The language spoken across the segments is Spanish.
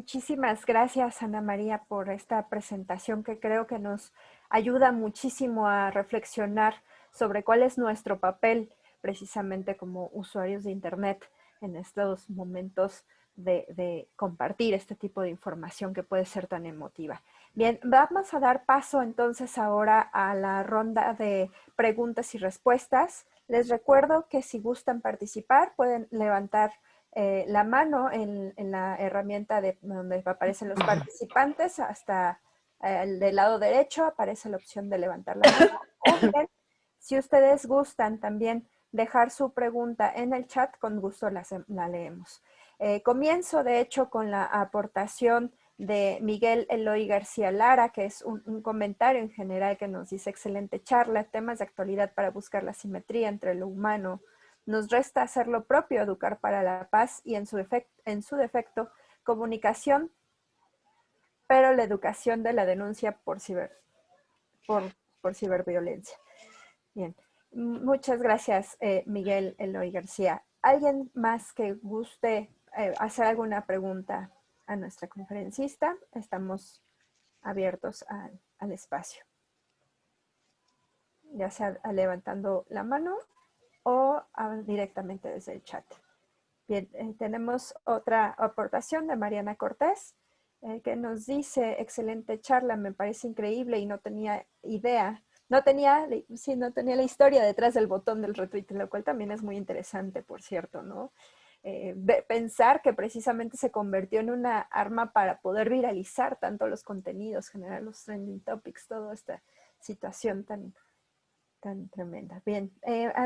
Muchísimas gracias, Ana María, por esta presentación que creo que nos ayuda muchísimo a reflexionar sobre cuál es nuestro papel precisamente como usuarios de Internet en estos momentos de compartir este tipo de información que puede ser tan emotiva. Bien, vamos a dar paso entonces ahora a la ronda de preguntas y respuestas. Les recuerdo que si gustan participar pueden levantar la mano en la herramienta de donde aparecen los participantes hasta el del lado derecho aparece la opción de levantar la mano. O bien, si ustedes gustan también dejar su pregunta en el chat, con gusto la leemos. Comienzo de hecho con la aportación de Miguel Eloy García Lara, que es un comentario en general que nos dice: excelente charla, temas de actualidad para buscar la simetría entre lo humano. Nos resta hacer lo propio, educar para la paz y en su defecto, comunicación, pero la educación de la denuncia por ciberviolencia. Bien, muchas gracias, Miguel Eloy García. ¿Alguien más que guste hacer alguna pregunta a nuestra conferencista? Estamos abiertos al espacio, ya sea levantando la mano o directamente desde el chat. Bien, tenemos otra aportación de Mariana Cortés, que nos dice: excelente charla, me parece increíble y no tenía idea, no tenía la historia detrás del botón del retweet, lo cual también es muy interesante, por cierto, ¿no? Pensar que precisamente se convirtió en una arma para poder viralizar tanto los contenidos, generar los trending topics, toda esta situación tan tremenda. Bien,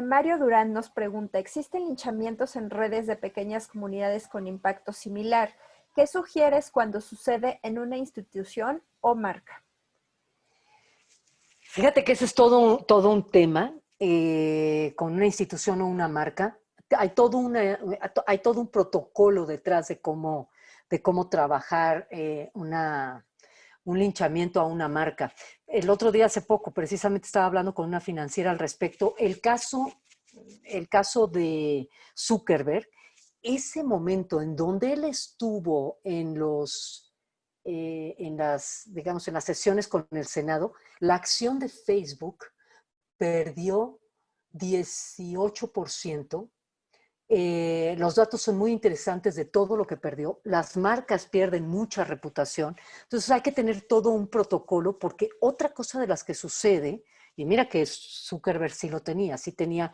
Mario Durán nos pregunta: ¿existen linchamientos en redes de pequeñas comunidades con impacto similar? ¿Qué sugieres cuando sucede en una institución o marca? Fíjate que ese es todo un tema con una institución o una marca. Hay todo un protocolo detrás de cómo trabajar un linchamiento a una marca. El otro día, hace poco, precisamente estaba hablando con una financiera al respecto. El caso de Zuckerberg, ese momento en donde él estuvo digamos, en las sesiones con el Senado, la acción de Facebook perdió 18%. Los datos son muy interesantes de todo lo que perdió. Las marcas pierden mucha reputación. Entonces hay que tener todo un protocolo, porque otra cosa de las que sucede, y mira que Zuckerberg sí tenía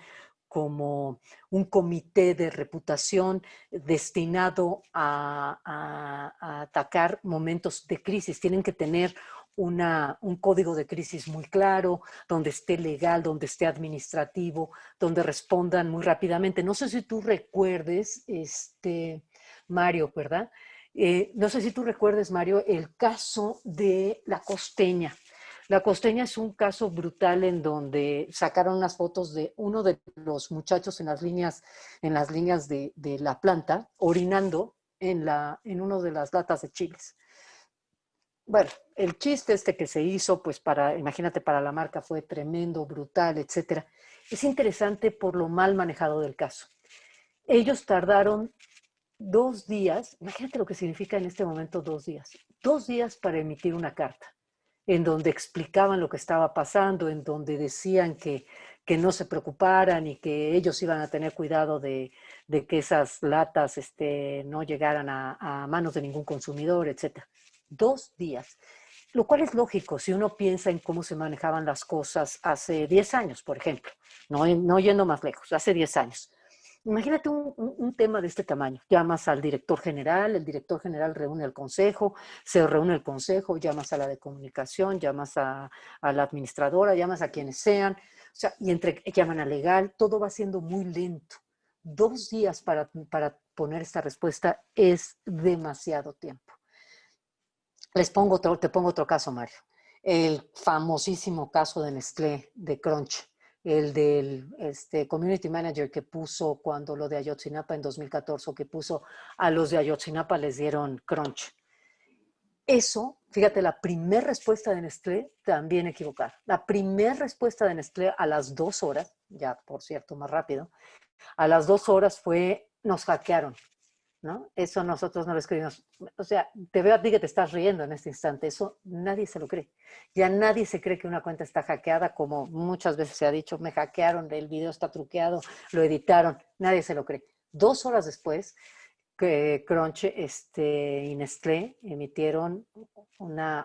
como un comité de reputación destinado a atacar momentos de crisis. Tienen que tener un código de crisis muy claro, donde esté legal, donde esté administrativo, donde respondan muy rápidamente. No sé si tú recuerdes, Mario, ¿verdad? No sé si tú recuerdes, Mario, el caso de La Costeña. La Costeña es un caso brutal en donde sacaron unas fotos de uno de los muchachos en las líneas de la planta, orinando en uno de las latas de chiles. Bueno, el chiste que se hizo, pues imagínate, para la marca fue tremendo, brutal, etcétera. Es interesante por lo mal manejado del caso. Ellos tardaron 2 días, imagínate lo que significa en este momento 2 días, 2 días para emitir una carta, en donde explicaban lo que estaba pasando, en donde decían que no se preocuparan y que ellos iban a tener cuidado de que esas latas no llegaran a manos de ningún consumidor, etcétera. 2 días. Lo cual es lógico si uno piensa en cómo se manejaban las cosas hace 10 años, por ejemplo, no yendo más lejos, hace 10 años. Imagínate un tema de este tamaño. Llamas al director general, el director general reúne al consejo, se reúne el consejo, llamas a la de comunicación, llamas a la administradora, llamas a quienes sean, o sea, llaman a legal, todo va siendo muy lento. 2 días para poner esta respuesta es demasiado tiempo. Te pongo otro caso, Mario. El famosísimo caso de Nestlé, de Crunch, el del community manager que puso cuando lo de Ayotzinapa en 2014, que puso a los de Ayotzinapa les dieron Crunch. Eso, fíjate, la primera respuesta de Nestlé también equivocada. La primera respuesta de Nestlé a las 2 horas, ya por cierto más rápido, a las 2 horas fue: nos hackearon. ¿no? Eso nosotros no lo escribimos. O sea, te veo a ti que te estás riendo en este instante. Eso nadie se lo cree. Ya nadie se cree que una cuenta está hackeada, como muchas veces se ha dicho, me hackearon, el video está truqueado, lo editaron. Nadie se lo cree. 2 horas después, que Crunch y Nestlé emitieron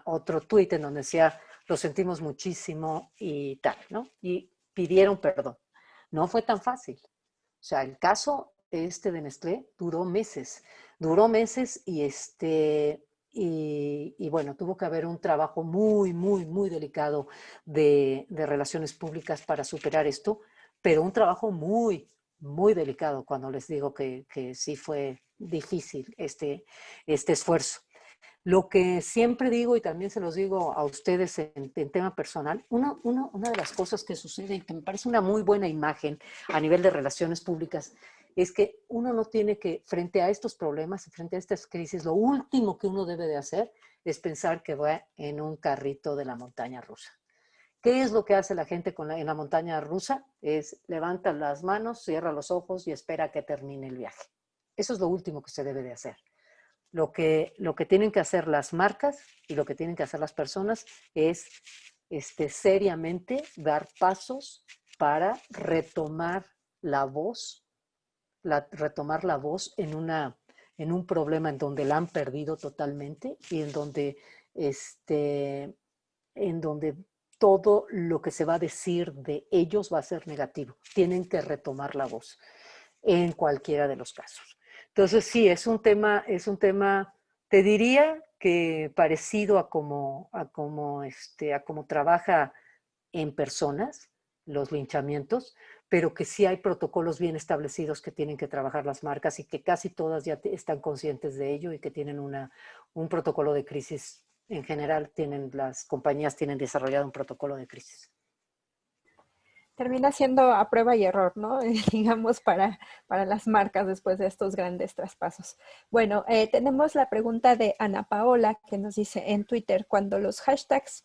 otro tuit en donde decía, lo sentimos muchísimo y tal, ¿no? Y pidieron perdón. No fue tan fácil. O sea, el caso de Nestlé duró meses y bueno, tuvo que haber un trabajo muy, muy, muy delicado de relaciones públicas para superar esto, pero un trabajo muy, muy delicado cuando les digo que sí fue difícil este esfuerzo. Lo que siempre digo y también se los digo a ustedes en tema personal, una de las cosas que sucede y que me parece una muy buena imagen a nivel de relaciones públicas es que uno no tiene que, frente a estos problemas y frente a estas crisis, lo último que uno debe de hacer es pensar que va en un carrito de la montaña rusa. ¿Qué es lo que hace la gente en la montaña rusa? Es levanta las manos, cierra los ojos y espera que termine el viaje. Eso es lo último que se debe de hacer. Lo que tienen que hacer las marcas y lo que tienen que hacer las personas es seriamente dar pasos para retomar la voz en un problema en donde la han perdido totalmente y en donde todo lo que se va a decir de ellos va a ser negativo. Tienen que retomar la voz en cualquiera de los casos. Entonces, sí, es un tema, te diría que parecido a cómo trabaja en personas los linchamientos, pero que sí hay protocolos bien establecidos que tienen que trabajar las marcas y que casi todas ya están conscientes de ello y que tienen un protocolo de crisis. En general, las compañías tienen desarrollado un protocolo de crisis. Termina siendo a prueba y error, ¿no? Digamos, para las marcas después de estos grandes traspasos. Bueno, tenemos la pregunta de Ana Paola que nos dice en Twitter, cuando los hashtags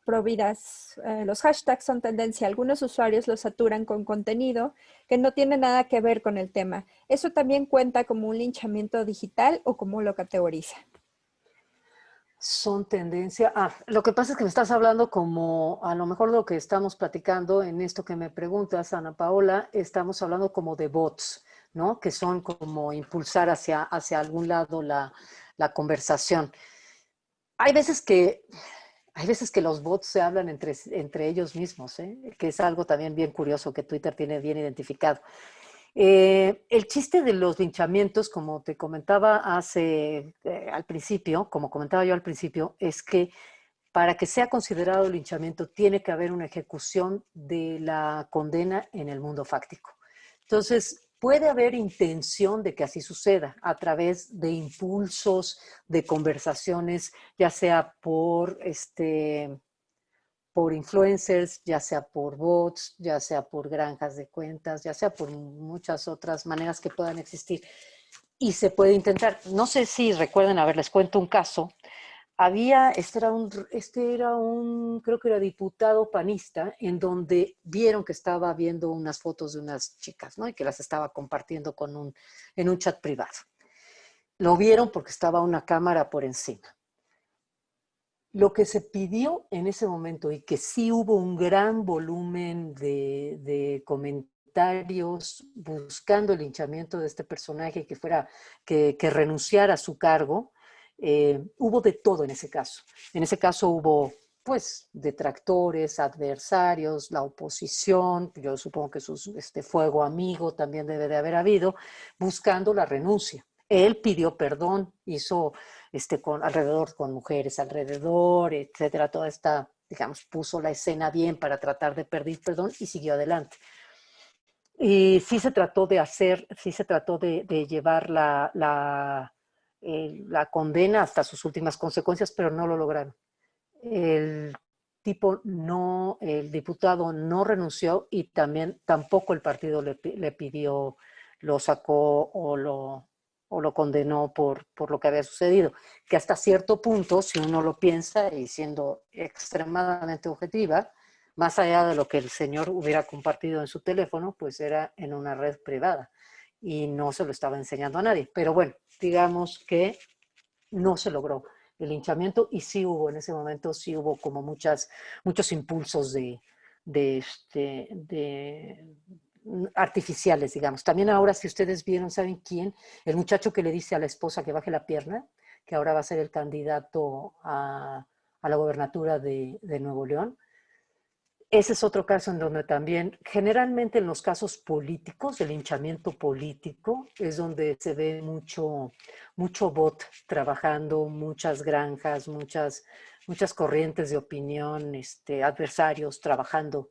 providas, los hashtags son tendencia, algunos usuarios los saturan con contenido que no tiene nada que ver con el tema. ¿Eso también cuenta como un linchamiento digital o cómo lo categoriza? Son tendencia. Lo que pasa es que me estás hablando como, a lo mejor lo que estamos platicando en esto que me preguntas, Ana Paola, estamos hablando como de bots, ¿no? Que son como impulsar hacia algún lado la conversación. Hay veces que, hay veces que los bots se hablan entre ellos mismos, ¿eh? Que es algo también bien curioso que Twitter tiene bien identificado. El chiste de los linchamientos, como te comentaba al principio, como comentaba yo al principio, es que para que sea considerado linchamiento tiene que haber una ejecución de la condena en el mundo fáctico. Entonces, puede haber intención de que así suceda a través de impulsos, de conversaciones, ya sea por influencers, ya sea por bots, ya sea por granjas de cuentas, ya sea por muchas otras maneras que puedan existir. Y se puede intentar. No sé si recuerdan, a ver, les cuento un caso. Creo que era diputado panista, en donde vieron que estaba viendo unas fotos de unas chicas, ¿no? Y que las estaba compartiendo en un chat privado. Lo vieron porque estaba una cámara por encima. Lo que se pidió en ese momento y que sí hubo un gran volumen de comentarios buscando el linchamiento de este personaje que renunciara a su cargo, hubo de todo en ese caso. En ese caso hubo pues detractores, adversarios, la oposición, yo supongo que fuego amigo también debe de haber habido, buscando la renuncia. Él pidió perdón, hizo alrededor con mujeres, alrededor, etcétera, toda esta, digamos, puso la escena bien para tratar de pedir perdón y siguió adelante. Y sí se trató de llevar la condena hasta sus últimas consecuencias, pero no lo lograron. El el diputado no renunció y tampoco el partido le pidió, lo sacó o lo condenó por lo que había sucedido. Que hasta cierto punto, si uno lo piensa y siendo extremadamente objetiva, más allá de lo que el señor hubiera compartido en su teléfono, pues era en una red privada. y no se lo estaba enseñando a nadie. Pero bueno, digamos que no se logró el linchamiento y sí hubo en ese momento, sí hubo como muchos impulsos de artificiales, digamos. También ahora, si ustedes vieron, ¿saben quién? El muchacho que le dice a la esposa que baje la pierna, que ahora va a ser el candidato a la gobernatura de Nuevo León. Ese es otro caso en donde también, generalmente en los casos políticos, el linchamiento político, es donde se ve mucho bot trabajando, muchas granjas, muchas corrientes de opinión, adversarios trabajando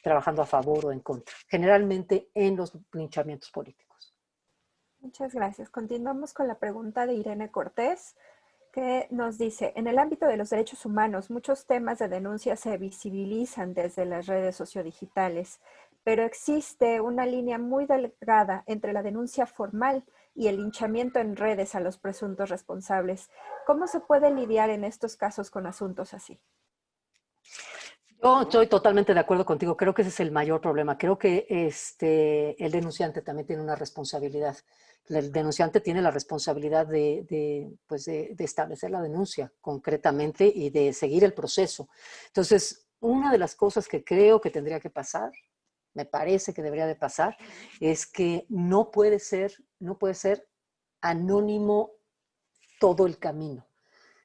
a favor o en contra, generalmente en los linchamientos políticos. Muchas gracias. Continuamos con la pregunta de Irene Cortés, que nos dice, en el ámbito de los derechos humanos, muchos temas de denuncia se visibilizan desde las redes sociodigitales, pero existe una línea muy delgada entre la denuncia formal y el linchamiento en redes a los presuntos responsables. ¿Cómo se puede lidiar en estos casos con asuntos así? Yo estoy totalmente de acuerdo contigo. Creo que ese es el mayor problema. Creo que el denunciante también tiene una responsabilidad. El denunciante tiene la responsabilidad de establecer la denuncia concretamente y de seguir el proceso. Entonces, una de las cosas que creo que tendría que pasar, me parece que debería de pasar, es que no puede ser anónimo todo el camino.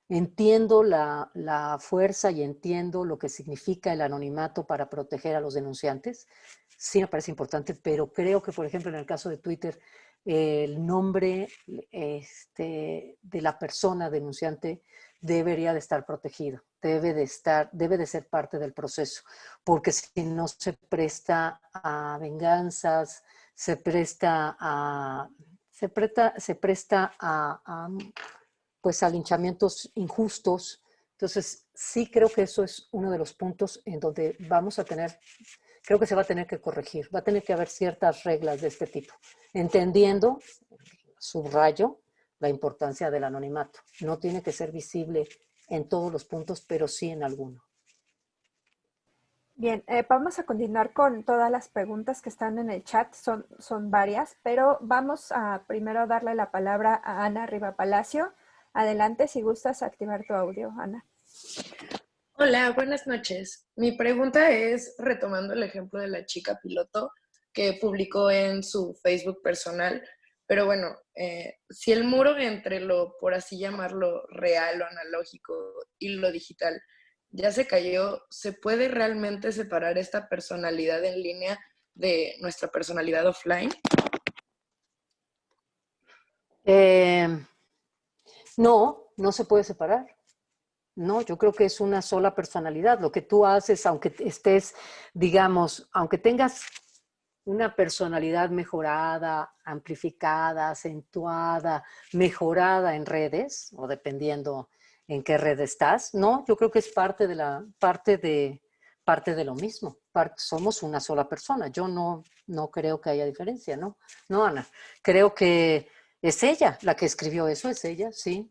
Entiendo la fuerza y entiendo lo que significa el anonimato para proteger a los denunciantes. Sí me parece importante, pero creo que, por ejemplo, en el caso de Twitter, el nombre de la persona denunciante debería de estar protegido, debe de ser parte del proceso, porque si no se presta a venganzas, se presta pues a linchamientos injustos. Entonces, sí creo que eso es uno de los puntos en donde creo que se va a tener que corregir, va a tener que haber ciertas reglas de este tipo, entendiendo, subrayo, la importancia del anonimato. No tiene que ser visible en todos los puntos, pero sí en alguno. Bien, vamos a continuar con todas las preguntas que están en el chat, son varias, pero vamos a primero darle la palabra a Ana Riva Palacio. Adelante, si gustas activar tu audio, Ana. Hola, buenas noches. Mi pregunta es, retomando el ejemplo de la chica piloto que publicó en su Facebook personal, pero bueno, si el muro entre lo, por así llamarlo, real o analógico y lo digital ya se cayó, ¿se puede realmente separar esta personalidad en línea de nuestra personalidad offline? No se puede separar. No, yo creo que es una sola personalidad. Lo que tú haces, aunque estés, digamos, aunque tengas una personalidad mejorada, amplificada, acentuada, mejorada en redes, o dependiendo en qué red estás, no, yo creo que es parte de lo mismo. Somos una sola persona. Yo no creo que haya diferencia, ¿no? No, Ana. Creo que es ella la que escribió eso, es ella, sí,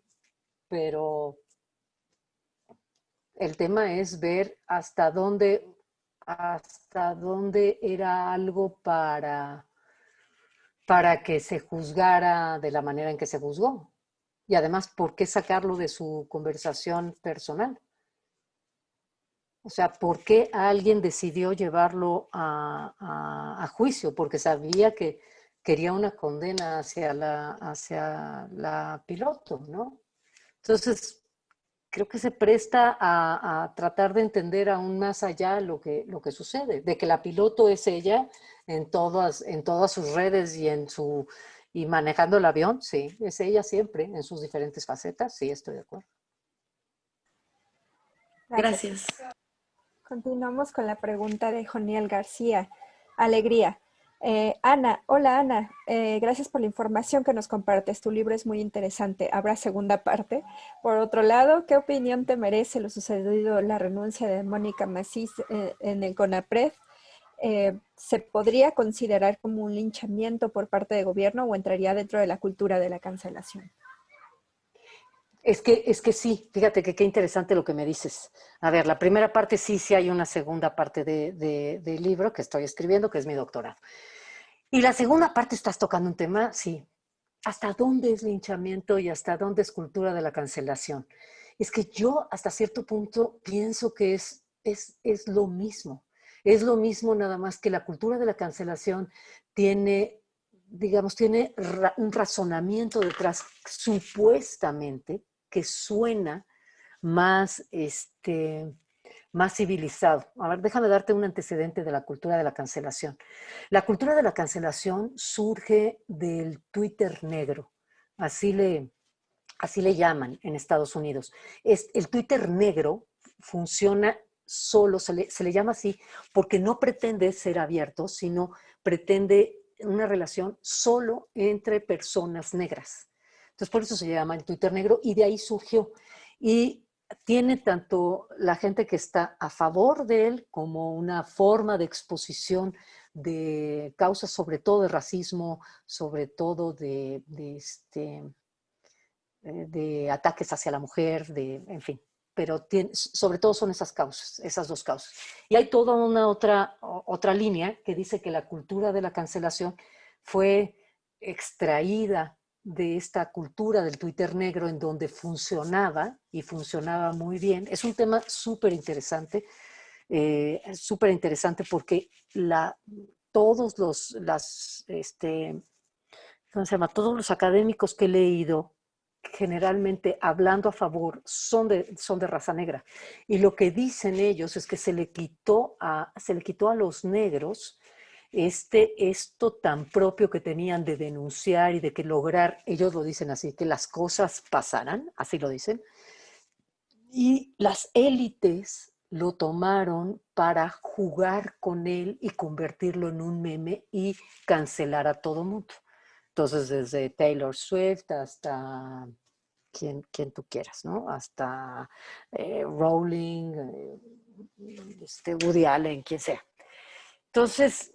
pero el tema es ver hasta dónde era algo para que se juzgara de la manera en que se juzgó. Y además, ¿por qué sacarlo de su conversación personal? O sea, ¿por qué alguien decidió llevarlo a juicio? Porque sabía que quería una condena hacia la piloto, ¿no? Entonces, creo que se presta a tratar de entender aún más allá lo que sucede, de que la piloto es ella en todas sus redes y manejando el avión, sí, es ella siempre en sus diferentes facetas, sí, estoy de acuerdo. Gracias. Continuamos con la pregunta de Joniel García. Alegría. Ana, hola Ana, gracias por la información que nos compartes. Tu libro es muy interesante. Habrá segunda parte. Por otro lado, ¿qué opinión te merece lo sucedido, la renuncia de Mónica Macís en el CONAPRED? ¿Se podría considerar como un linchamiento por parte del gobierno o entraría dentro de la cultura de la cancelación? Es que sí, fíjate que qué interesante lo que me dices. A ver, la primera parte sí hay una segunda parte del libro que estoy escribiendo, que es mi doctorado. Y la segunda parte, estás tocando un tema, sí, ¿hasta dónde es linchamiento y hasta dónde es cultura de la cancelación? Es que yo hasta cierto punto pienso que es lo mismo. Es lo mismo, nada más que la cultura de la cancelación tiene, digamos, tiene un razonamiento detrás, supuestamente, que suena más, más civilizado. A ver, déjame darte un antecedente de la cultura de la cancelación. La cultura de la cancelación surge del Twitter negro, así le llaman en Estados Unidos. El Twitter negro funciona solo, se le llama así, porque no pretende ser abierto, sino pretende una relación solo entre personas negras. Entonces, por eso se llama el Twitter negro y de ahí surgió. Y tiene tanto la gente que está a favor de él como una forma de exposición de causas, sobre todo de racismo, sobre todo de ataques hacia la mujer, en fin, pero sobre todo son esas causas, esas dos causas. Y hay toda una otra línea que dice que la cultura de la cancelación fue extraída de esta cultura del Twitter negro en donde funcionaba y funcionaba muy bien. Es un tema súper interesante porque todos ¿cómo se llama? Todos los académicos que he leído, generalmente hablando a favor, son de raza negra. Y lo que dicen ellos es que se le quitó a los negros esto tan propio que tenían de denunciar y de que lograr, ellos lo dicen así, que las cosas pasaran, así lo dicen, y las élites lo tomaron para jugar con él y convertirlo en un meme y cancelar a todo mundo. Entonces, desde Taylor Swift hasta quien tú quieras, ¿no? Hasta Rowling, Woody Allen, quien sea. Entonces,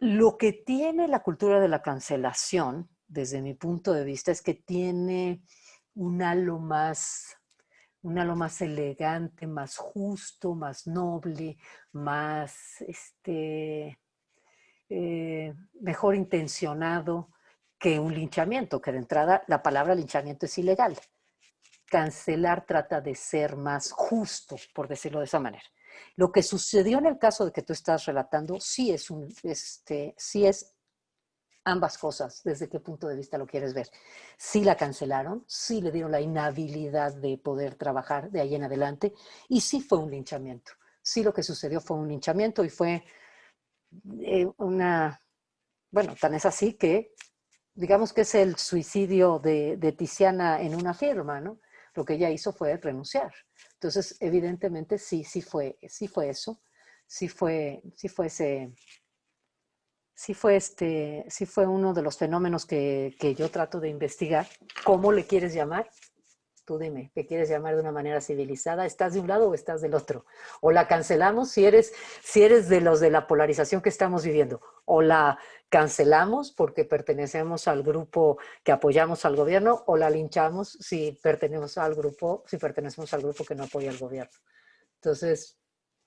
lo que tiene la cultura de la cancelación, desde mi punto de vista, es que tiene un halo más elegante, más justo, más noble, más mejor intencionado que un linchamiento, que de entrada la palabra linchamiento es ilegal. Cancelar trata de ser más justo, por decirlo de esa manera. Lo que sucedió en el caso de que tú estás relatando sí es ambas cosas, desde qué punto de vista lo quieres ver. Sí la cancelaron, sí le dieron la inhabilidad de poder trabajar de ahí en adelante y sí fue un linchamiento. Sí, lo que sucedió fue un linchamiento y fue bueno, tan es así que digamos que es el suicidio de Tiziana en una firma, ¿no? Lo que ella hizo fue renunciar. Entonces, evidentemente, sí fue eso, sí fue uno de los fenómenos que yo trato de investigar. ¿Cómo le quieres llamar? Tú dime, ¿te quieres llamar de una manera civilizada? ¿Estás de un lado o estás del otro? O la cancelamos si eres de los de la polarización que estamos viviendo. O la cancelamos porque pertenecemos al grupo que apoyamos al gobierno, o la linchamos si pertenecemos al grupo que no apoya al gobierno. Entonces,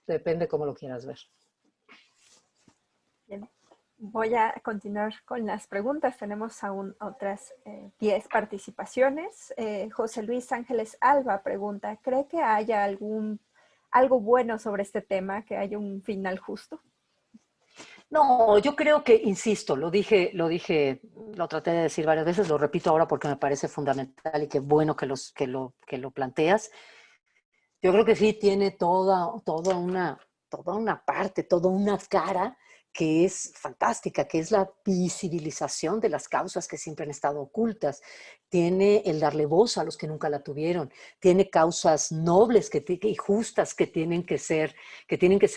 depende cómo lo quieras ver. Bien. Voy a continuar con las preguntas. Tenemos aún otras 10 participaciones. José Luis Ángeles Alba pregunta, ¿cree que haya algo bueno sobre este tema, que haya un final justo? No, yo creo que, insisto, lo traté de decir varias veces, lo repito ahora porque me parece fundamental y qué bueno que lo planteas. Yo creo que sí tiene toda una parte, toda una cara que es fantástica, que es la visibilización de las causas que siempre han estado ocultas. Tiene el darle voz a los que nunca la tuvieron. Tiene causas nobles y justas que tienen que ser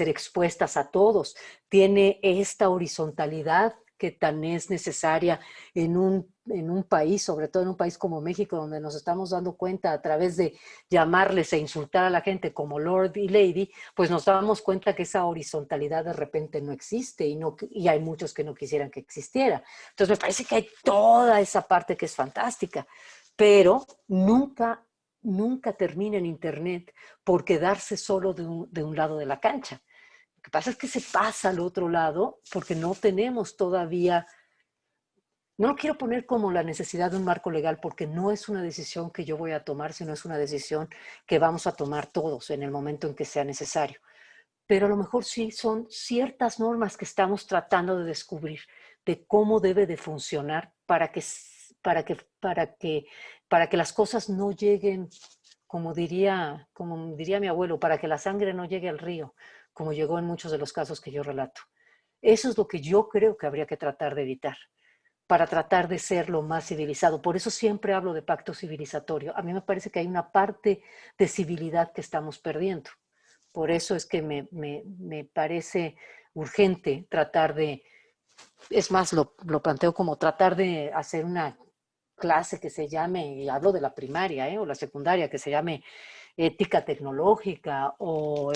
expuestas a todos. Tiene esta horizontalidad que tan es necesaria en un país, sobre todo en un país como México, donde nos estamos dando cuenta a través de llamarles e insultar a la gente como Lord y Lady, pues nos damos cuenta que esa horizontalidad de repente no existe y hay muchos que no quisieran que existiera. Entonces me parece que hay toda esa parte que es fantástica, pero nunca termina en Internet por quedarse solo de un lado de la cancha. que pasa es que se pasa al otro lado porque no tenemos todavía, no lo quiero poner como la necesidad de un marco legal porque no es una decisión que yo voy a tomar, sino es una decisión que vamos a tomar todos en el momento en que sea necesario. Pero a lo mejor sí son ciertas normas que estamos tratando de descubrir de cómo debe de funcionar para que las cosas no lleguen, como diría mi abuelo, para que la sangre no llegue al río, como llegó en muchos de los casos que yo relato. Eso es lo que yo creo que habría que tratar de evitar, para tratar de ser lo más civilizado. Por eso siempre hablo de pacto civilizatorio. A mí me parece que hay una parte de civilidad que estamos perdiendo. Por eso es que me parece urgente tratar de, es más, lo planteo como tratar de hacer una clase que se llame, y hablo de la primaria o la secundaria, que se llame ética tecnológica o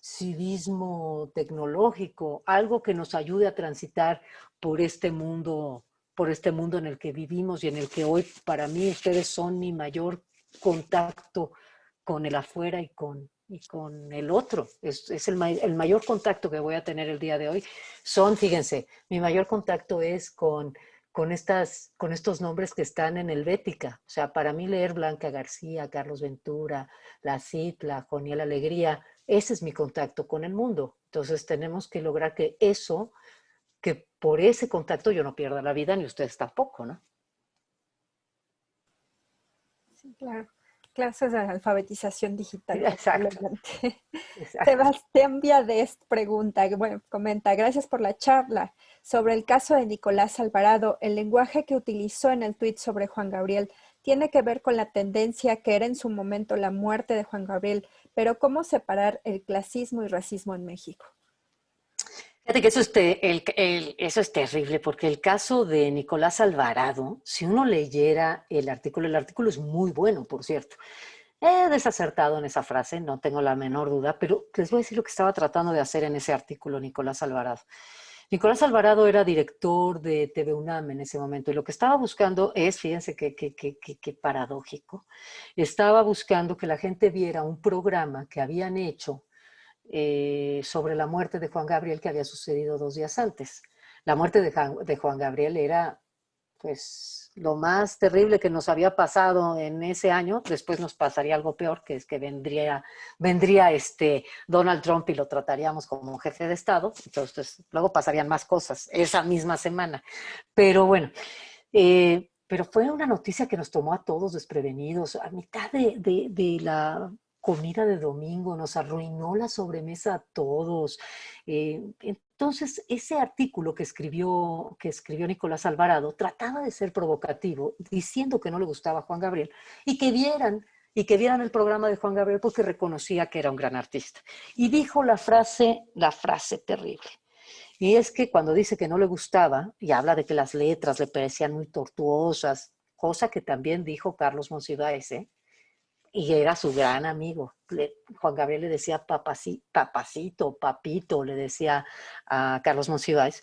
civismo tecnológico, algo que nos ayude a transitar por este mundo en el que vivimos y en el que hoy para mí ustedes son mi mayor contacto con el afuera y con el otro. Es el mayor contacto que voy a tener el día de hoy. Fíjense, mi mayor contacto es con estos nombres que están en Helvética. O sea, para mí leer Blanca García, Carlos Ventura, la Citla, Joniel Alegría, ese es mi contacto con el mundo. Entonces tenemos que lograr que por ese contacto yo no pierda la vida, ni ustedes tampoco, ¿no? Sí, claro. Clases de alfabetización digital, Exacto, probablemente. exacto. Sebastián Viades pregunta, bueno, comenta, gracias por la charla. Sobre el caso de Nicolás Alvarado, el lenguaje que utilizó en el tuit sobre Juan Gabriel tiene que ver con la tendencia que era en su momento la muerte de Juan Gabriel, pero ¿cómo separar el clasismo y racismo en México? Fíjate que eso es terrible, porque el caso de Nicolás Alvarado, si uno leyera el artículo es muy bueno, por cierto. He desacertado en esa frase, no tengo la menor duda, pero les voy a decir lo que estaba tratando de hacer en ese artículo Nicolás Alvarado. Nicolás Alvarado era director de TV UNAM en ese momento y lo que estaba buscando es, fíjense qué paradójico, estaba buscando que la gente viera un programa que habían hecho sobre la muerte de Juan Gabriel que había sucedido 2 días antes. La muerte de Juan Gabriel era pues lo más terrible que nos había pasado en ese año. Después nos pasaría algo peor, que es que vendría Donald Trump y lo trataríamos como un jefe de Estado. Entonces luego pasarían más cosas esa misma semana. Pero bueno, pero fue una noticia que nos tomó a todos desprevenidos. A mitad de la comida de domingo nos arruinó la sobremesa a todos. Entonces, ese artículo que escribió Nicolás Alvarado trataba de ser provocativo, diciendo que no le gustaba a Juan Gabriel y que vieran el programa de Juan Gabriel porque reconocía que era un gran artista. Y dijo la frase terrible. Y es que cuando dice que no le gustaba, y habla de que las letras le parecían muy tortuosas, cosa que también dijo Carlos Monsiváis, y era su gran amigo. Juan Gabriel le decía papacito, papito, le decía a Carlos Monsiváis.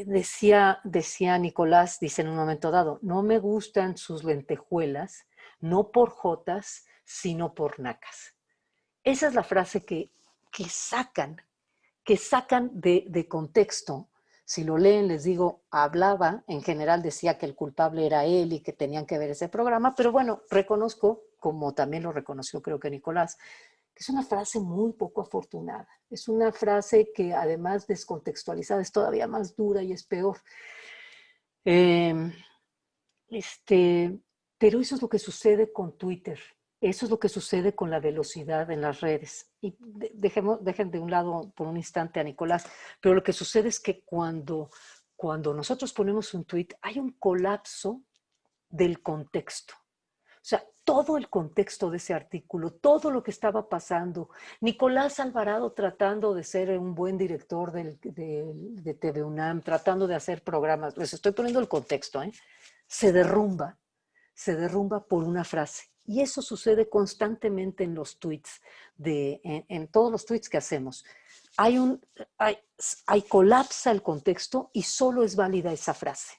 Decía Nicolás, dice en un momento dado, no me gustan sus lentejuelas, no por jotas, sino por nacas. Esa es la frase que sacan de contexto. Si lo leen, les digo, hablaba, en general decía que el culpable era él y que tenían que ver ese programa, pero bueno, reconozco, como también lo reconoció creo que Nicolás, que es una frase muy poco afortunada. Es una frase que además descontextualizada es todavía más dura y es peor. Eh, pero eso es lo que sucede con Twitter. Eso es lo que sucede con la velocidad en las redes. Y dejen de un lado por un instante a Nicolás, pero lo que sucede es que cuando nosotros ponemos un tweet, hay un colapso del contexto. O sea, todo el contexto de ese artículo, todo lo que estaba pasando, Nicolás Alvarado tratando de ser un buen director de TV UNAM, tratando de hacer programas, les estoy poniendo el contexto, se derrumba por una frase. Y eso sucede constantemente en los tweets, en todos los tweets que hacemos. Colapsa el contexto y solo es válida esa frase.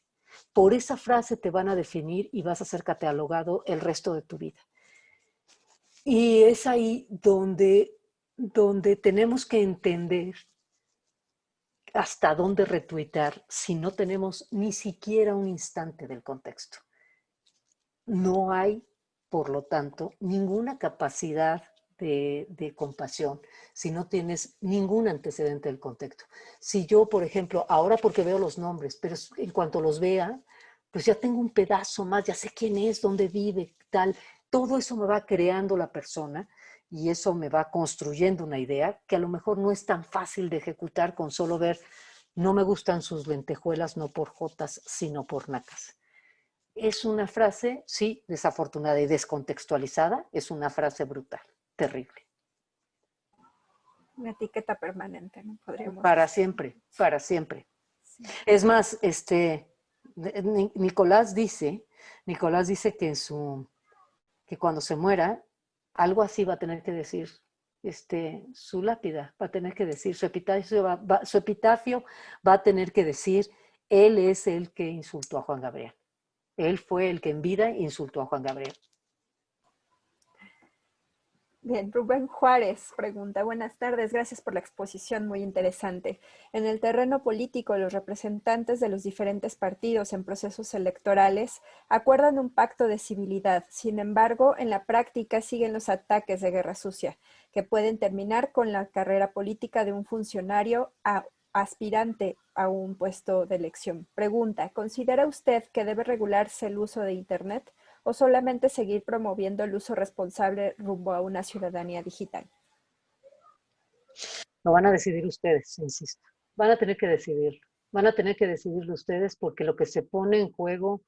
Por esa frase te van a definir y vas a ser catalogado el resto de tu vida. Y es ahí donde donde tenemos que entender hasta dónde retuitar si no tenemos ni siquiera un instante del contexto. No hay, por lo tanto, ninguna capacidad de compasión si no tienes ningún antecedente del contexto. Si yo, por ejemplo, ahora porque veo los nombres, pero en cuanto los vea, pues ya tengo un pedazo más, ya sé quién es, dónde vive, tal. Todo eso me va creando la persona y eso me va construyendo una idea que a lo mejor no es tan fácil de ejecutar con solo ver, no me gustan sus lentejuelas, no por jotas, sino por nacas. Es una frase, sí, desafortunada y descontextualizada, es una frase brutal, terrible. Una etiqueta permanente, ¿no? Podríamos Para decir. siempre, para siempre. Sí. Es más, Nicolás dice que que cuando se muera, algo así va a tener que decir, su lápida va a tener que decir, su epitafio va a tener que decir, él es el que insultó a Juan Gabriel. Él fue el que en vida insultó a Juan Gabriel. Bien, Rubén Juárez pregunta, buenas tardes, gracias por la exposición, muy interesante. En el terreno político, los representantes de los diferentes partidos en procesos electorales acuerdan un pacto de civilidad. Sin embargo, en la práctica siguen los ataques de guerra sucia, que pueden terminar con la carrera política de un funcionario aspirante a un puesto de elección. Pregunta, ¿considera usted que debe regularse el uso de Internet o solamente seguir promoviendo el uso responsable rumbo a una ciudadanía digital? Lo van a decidir ustedes, insisto. Van a tener que decidirlo. Van a tener que decidirlo ustedes porque lo que se pone en juego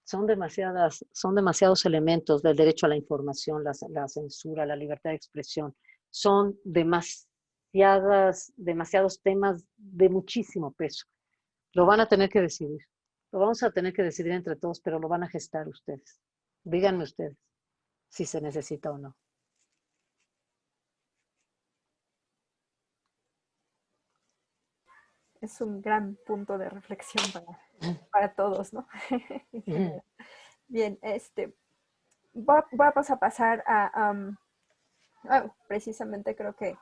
son demasiados elementos del derecho a la información, la censura, la libertad de expresión. Son demasiados temas de muchísimo peso. Lo van a tener que decidir. Lo vamos a tener que decidir entre todos, pero lo van a gestar ustedes. Díganme ustedes si se necesita o no. Es un gran punto de reflexión para todos, ¿no? Bien, vamos a pasar precisamente creo que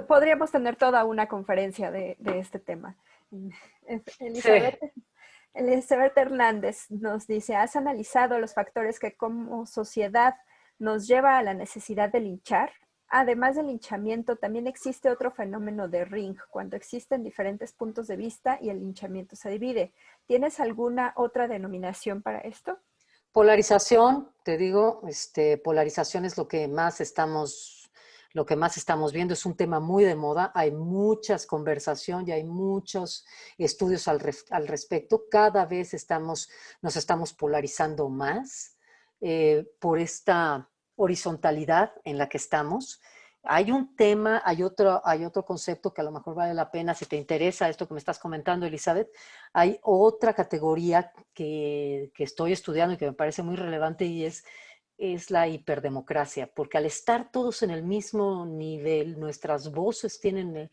podríamos tener toda una conferencia de este tema. Elizabeth, sí. Elizabeth Hernández nos dice, ¿has analizado los factores que como sociedad nos lleva a la necesidad de linchar? Además del linchamiento, también existe otro fenómeno de ring, cuando existen diferentes puntos de vista y el linchamiento se divide. ¿Tienes alguna otra denominación para esto? Polarización, te digo, polarización es lo que más estamos viendo, es un tema muy de moda, hay muchas conversaciones y hay muchos estudios al respecto, cada vez nos estamos polarizando más por esta horizontalidad en la que estamos. Hay un tema, hay otro concepto que a lo mejor vale la pena, si te interesa esto que me estás comentando, Elizabeth, hay otra categoría que estoy estudiando y que me parece muy relevante y es la hiperdemocracia, porque al estar todos en el mismo nivel, nuestras voces tienen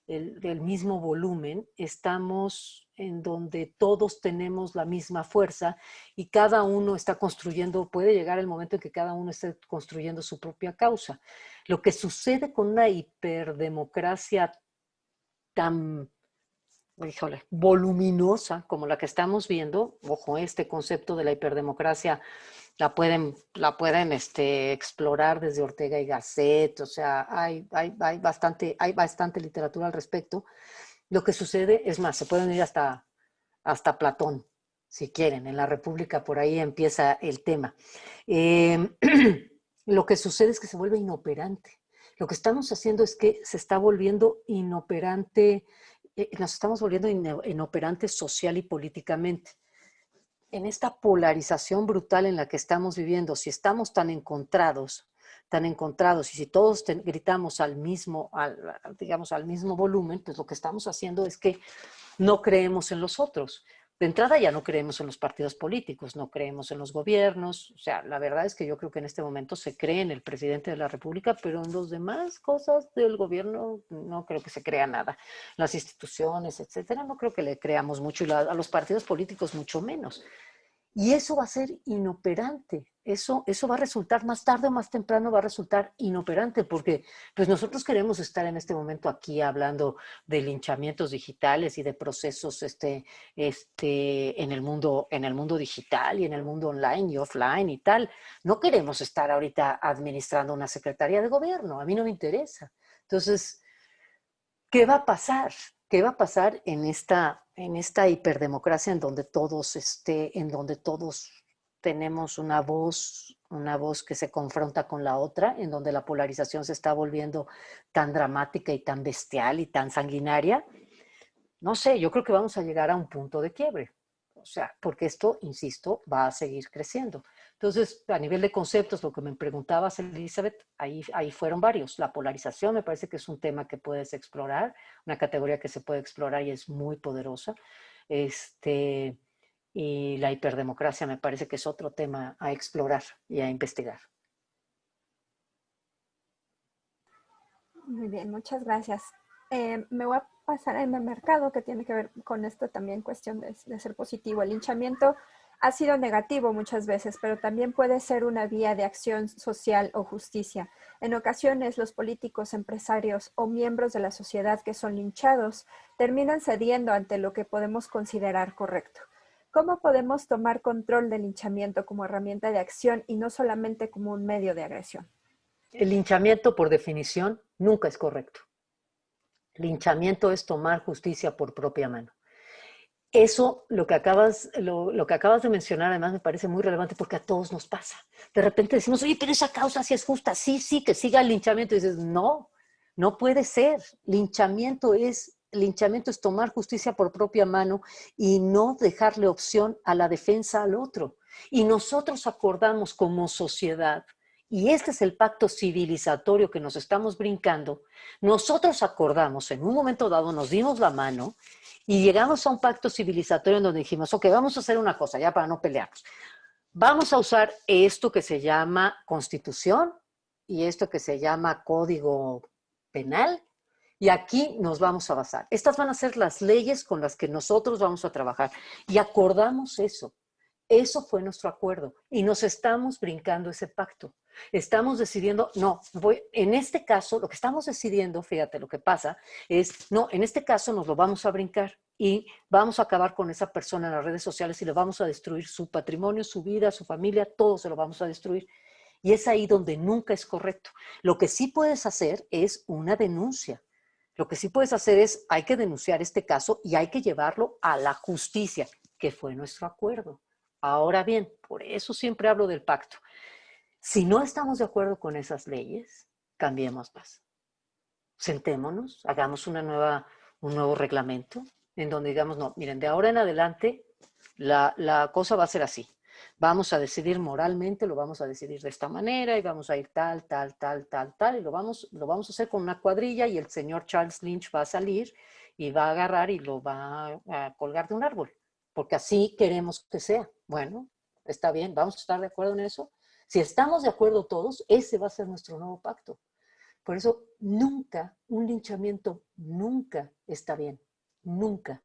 el mismo volumen, estamos en donde todos tenemos la misma fuerza y cada uno está construyendo, puede llegar el momento en que cada uno esté construyendo su propia causa. Lo que sucede con una hiperdemocracia tan, voluminosa como la que estamos viendo, ojo, este concepto de la hiperdemocracia la pueden explorar desde Ortega y Gasset, o sea, hay bastante literatura al respecto. Lo que sucede, es más, se pueden ir hasta Platón, si quieren, en la República por ahí empieza el tema. Lo que sucede es que se vuelve inoperante. Lo que estamos haciendo es que se está volviendo inoperante, nos estamos volviendo inoperantes social y políticamente. En esta polarización brutal en la que estamos viviendo, si estamos tan encontrados, y si todos gritamos al mismo volumen, pues lo que estamos haciendo es que no creemos en los otros. De entrada ya no creemos en los partidos políticos, no creemos en los gobiernos. O sea, la verdad es que yo creo que en este momento se cree en el presidente de la República, pero en las demás cosas del gobierno no creo que se crea nada. Las instituciones, etcétera, no creo que le creamos mucho y a los partidos políticos mucho menos. Y eso va a ser inoperante. Eso va a resultar más tarde o más temprano, va a resultar inoperante, porque pues nosotros queremos estar en este momento aquí hablando de linchamientos digitales y de procesos en el mundo digital y en el mundo online y offline y tal. No queremos estar ahorita administrando una secretaría de gobierno. A mí no me interesa. Entonces, ¿qué va a pasar? ¿Qué va a pasar en esta hiperdemocracia en donde todos tenemos una voz que se confronta con la otra, en donde la polarización se está volviendo tan dramática y tan bestial y tan sanguinaria? No sé, yo creo que vamos a llegar a un punto de quiebre. O sea, porque esto, insisto, va a seguir creciendo. Entonces, a nivel de conceptos, lo que me preguntabas, Elizabeth, ahí fueron varios. La polarización me parece que es un tema que puedes explorar, una categoría que se puede explorar y es muy poderosa. Y la hiperdemocracia me parece que es otro tema a explorar y a investigar. Muy bien, muchas gracias. Me voy a pasar en el mercado, que tiene que ver con esto también, cuestión de ser positivo. El linchamiento ha sido negativo muchas veces, pero también puede ser una vía de acción social o justicia. En ocasiones, los políticos, empresarios o miembros de la sociedad que son linchados terminan cediendo ante lo que podemos considerar correcto. ¿Cómo podemos tomar control del linchamiento como herramienta de acción y no solamente como un medio de agresión? El linchamiento, por definición, nunca es correcto. Linchamiento es tomar justicia por propia mano. Eso, lo que acabas de mencionar, además me parece muy relevante porque a todos nos pasa. De repente decimos, oye, pero esa causa sí es justa, sí, que siga el linchamiento. Y dices, no, no puede ser. Linchamiento es tomar justicia por propia mano y no dejarle opción a la defensa al otro. Y nosotros acordamos como sociedad, y este es el pacto civilizatorio que nos estamos brincando, nosotros acordamos, en un momento dado nos dimos la mano y llegamos a un pacto civilizatorio en donde dijimos, ok, vamos a hacer una cosa ya para no pelearnos. Vamos a usar esto que se llama Constitución y esto que se llama Código Penal, y aquí nos vamos a basar. Estas van a ser las leyes con las que nosotros vamos a trabajar. Y acordamos eso. Eso fue nuestro acuerdo. Y nos estamos brincando ese pacto. Estamos decidiendo, no, en este caso, lo que estamos decidiendo, fíjate, lo que pasa es, no, en este caso nos lo vamos a brincar y vamos a acabar con esa persona en las redes sociales y le vamos a destruir su patrimonio, su vida, su familia, todo se lo vamos a destruir. Y es ahí donde nunca es correcto. Lo que sí puedes hacer es una denuncia. Lo que sí puedes hacer es, hay que denunciar este caso y hay que llevarlo a la justicia, que fue nuestro acuerdo. Ahora bien, por eso siempre hablo del pacto. Si no estamos de acuerdo con esas leyes, cambiémoslas. Sentémonos, hagamos un nuevo reglamento en donde digamos, no, miren, de ahora en adelante la cosa va a ser así. Vamos a decidir moralmente, lo vamos a decidir de esta manera y vamos a ir tal, y lo vamos a hacer con una cuadrilla y el señor Charles Lynch va a salir y va a agarrar y lo va a colgar de un árbol, porque así queremos que sea. Bueno, está bien, vamos a estar de acuerdo en eso. Si estamos de acuerdo todos, ese va a ser nuestro nuevo pacto. Por eso nunca, un linchamiento nunca está bien, nunca.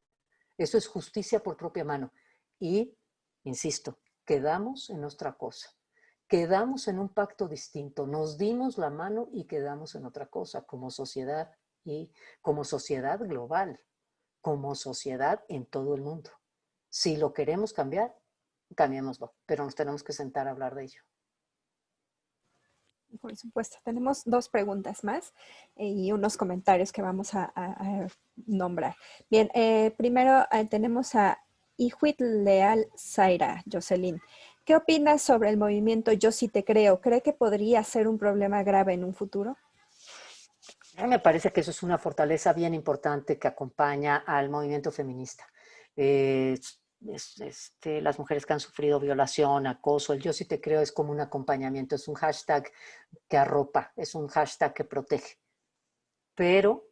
Eso es justicia por propia mano. Y, insisto, quedamos en otra cosa. Quedamos en un pacto distinto. Nos dimos la mano y quedamos en otra cosa como sociedad y como sociedad global, como sociedad en todo el mundo. Si lo queremos cambiar, cambiémoslo, pero nos tenemos que sentar a hablar de ello. Por supuesto, tenemos dos preguntas más y unos comentarios que vamos a nombrar. Bien, primero tenemos a Ihuit Leal Zaira, Jocelyn. ¿Qué opinas sobre el movimiento Yo sí te creo? ¿Cree que podría ser un problema grave en un futuro? A mí me parece que eso es una fortaleza bien importante que acompaña al movimiento feminista. Las mujeres que han sufrido violación, acoso, el yo sí te creo es como un acompañamiento, es un hashtag que arropa, es un hashtag que protege. Pero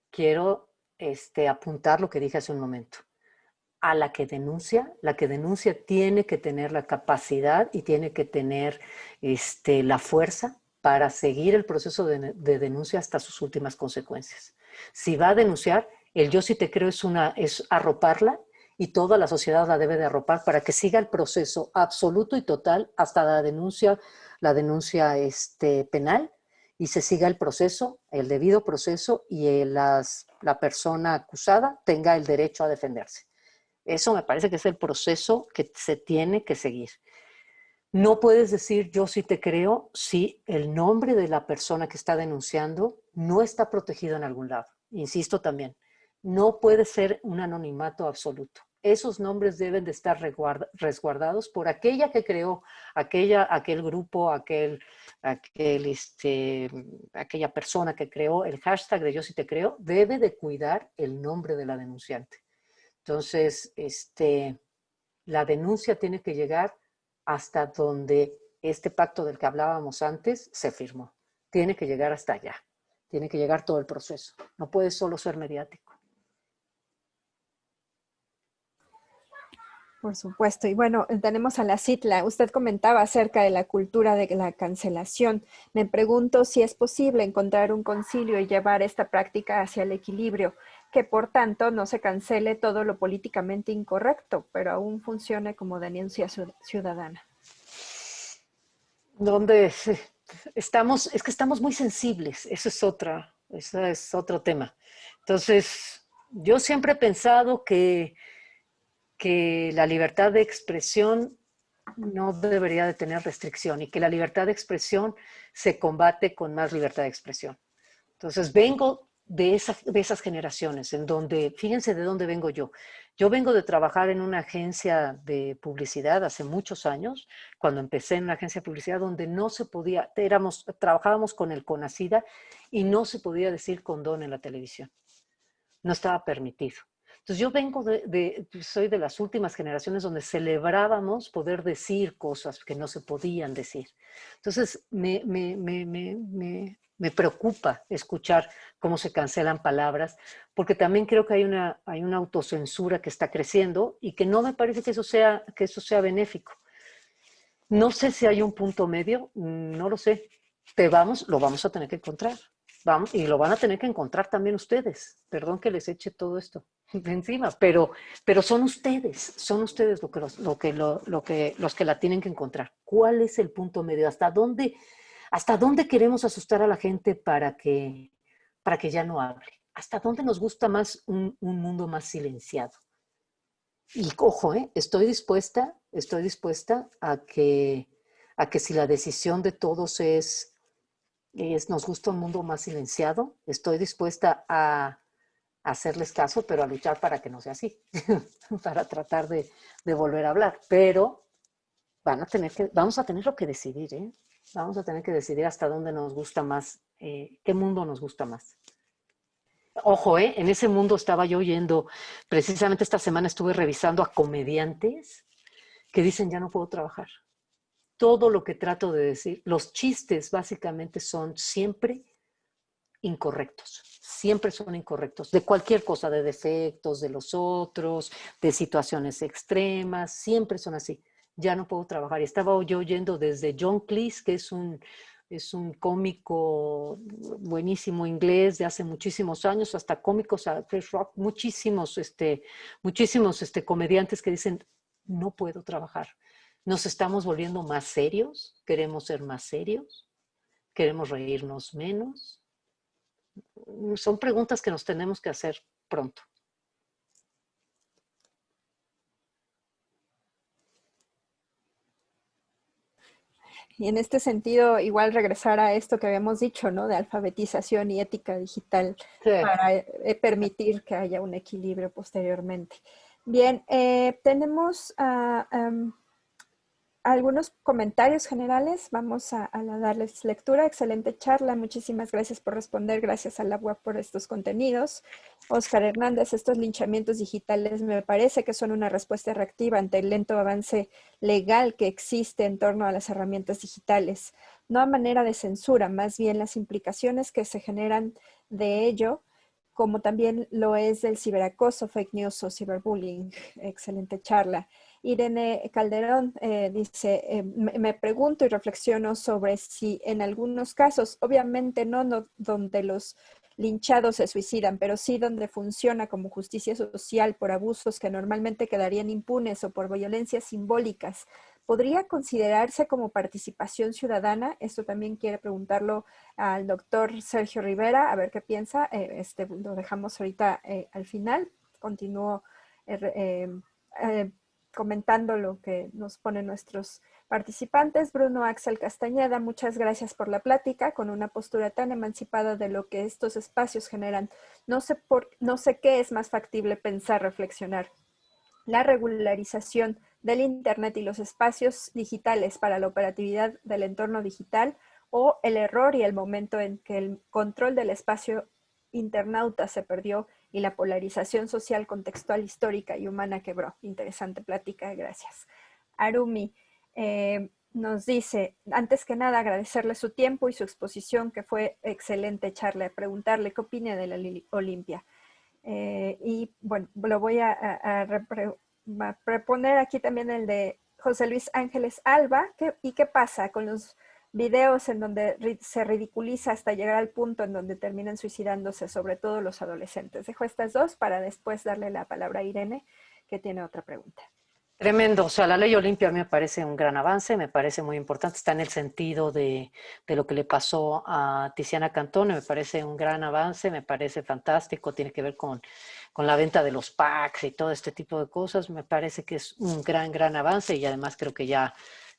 quiero apuntar lo que dije hace un momento. A la que denuncia tiene que tener la capacidad y tiene que tener la fuerza para seguir el proceso de denuncia hasta sus últimas consecuencias. Si va a denunciar, el yo sí te creo es arroparla y toda la sociedad la debe de arropar para que siga el proceso absoluto y total hasta la denuncia penal, y se siga el proceso, el debido proceso, y la persona acusada tenga el derecho a defenderse. Eso me parece que es el proceso que se tiene que seguir. No puedes decir yo sí te creo si el nombre de la persona que está denunciando no está protegido en algún lado. Insisto también, no puede ser un anonimato absoluto. Esos nombres deben de estar resguardados por aquella que creó, aquel grupo, aquella persona que creó el hashtag de yo sí te creo, debe de cuidar el nombre de la denunciante. Entonces, la denuncia tiene que llegar hasta donde este pacto del que hablábamos antes se firmó. Tiene que llegar hasta allá. Tiene que llegar todo el proceso. No puede solo ser mediático. Por supuesto. Y bueno, tenemos a la Citla. Usted comentaba acerca de la cultura de la cancelación. Me pregunto si es posible encontrar un concilio y llevar esta práctica hacia el equilibrio, que por tanto no se cancele todo lo políticamente incorrecto, pero aún funcione como denuncia ciudadana. Donde es que estamos muy sensibles. Ese es otro tema. Entonces, yo siempre he pensado que la libertad de expresión no debería de tener restricción y que la libertad de expresión se combate con más libertad de expresión. Entonces, vengo de esas generaciones en donde, fíjense de dónde vengo yo. Yo vengo de trabajar en una agencia de publicidad hace muchos años, cuando empecé en una agencia de publicidad donde no se podía, trabajábamos con el CONACYDA y no se podía decir condón en la televisión. No estaba permitido. Entonces yo soy de las últimas generaciones donde celebrábamos poder decir cosas que no se podían decir. Entonces me preocupa escuchar cómo se cancelan palabras, porque también creo que hay una autocensura que está creciendo y que no me parece que eso sea benéfico. No sé si hay un punto medio, no lo sé. Lo vamos a tener que encontrar. Vamos, y lo van a tener que encontrar también ustedes. Perdón que les eche todo esto encima, pero son ustedes los que la tienen que encontrar. ¿Cuál es el punto medio? ¿Hasta dónde queremos asustar a la gente para que ya no hable? ¿Hasta dónde nos gusta más un mundo más silenciado? Y ojo, estoy dispuesta a que si la decisión de todos nos gusta un mundo más silenciado, estoy dispuesta a hacerles caso, pero a luchar para que no sea así, para tratar de volver a hablar. Pero vamos a tener que decidir, Vamos a tener que decidir hasta dónde nos gusta más, qué mundo nos gusta más. Ojo, en ese mundo estaba yo oyendo, precisamente esta semana estuve revisando a comediantes que dicen ya no puedo trabajar. Todo lo que trato de decir, los chistes básicamente son siempre incorrectos, de cualquier cosa, de defectos de los otros, de situaciones extremas, siempre son así. Ya no puedo trabajar. Y estaba yo oyendo desde John Cleese, que es un cómico buenísimo inglés de hace muchísimos años, hasta cómicos a Chris Rock, muchísimos comediantes que dicen, no puedo trabajar. Nos estamos volviendo más serios, queremos ser más serios, queremos reírnos menos. Son preguntas que nos tenemos que hacer pronto. Y en este sentido, igual regresar a esto que habíamos dicho, ¿no? De alfabetización y ética digital, sí, para permitir que haya un equilibrio posteriormente. Bien, tenemos algunos comentarios generales. Vamos a darles lectura. Excelente charla. Muchísimas gracias por responder. Gracias a la web por estos contenidos. Oscar Hernández, estos linchamientos digitales me parece que son una respuesta reactiva ante el lento avance legal que existe en torno a las herramientas digitales. No a manera de censura, más bien las implicaciones que se generan de ello, como también lo es del ciberacoso, fake news o ciberbullying. Excelente charla. Irene Calderón dice, me pregunto y reflexiono sobre si en algunos casos, obviamente no donde los linchados se suicidan, pero sí donde funciona como justicia social por abusos que normalmente quedarían impunes o por violencias simbólicas, ¿podría considerarse como participación ciudadana? Esto también quiere preguntarlo al doctor Sergio Rivera, a ver qué piensa. Lo dejamos ahorita al final. Continúo comentando lo que nos ponen nuestros participantes. Bruno Axel Castañeda, muchas gracias por la plática, con una postura tan emancipada de lo que estos espacios generan. No sé qué es más factible pensar, reflexionar. La regularización del Internet y los espacios digitales para la operatividad del entorno digital, o el error y el momento en que el control del espacio internauta se perdió y la polarización social, contextual, histórica y humana quebró. Interesante plática, gracias. Arumi nos dice, antes que nada agradecerle su tiempo y su exposición, que fue excelente charla, preguntarle qué opina de la Olimpia. Y bueno, lo voy a proponer aquí también el de José Luis Ángeles Alba. ¿Y qué pasa con los videos en donde se ridiculiza hasta llegar al punto en donde terminan suicidándose, sobre todo los adolescentes? Dejo estas dos para después darle la palabra a Irene, que tiene otra pregunta. Tremendo, o sea, la ley Olimpia a mí me parece un gran avance, me parece muy importante, está en el sentido de lo que le pasó a Tiziana Cantone, me parece un gran avance, me parece fantástico, tiene que ver con la venta de los packs y todo este tipo de cosas, me parece que es un gran avance y además creo que ya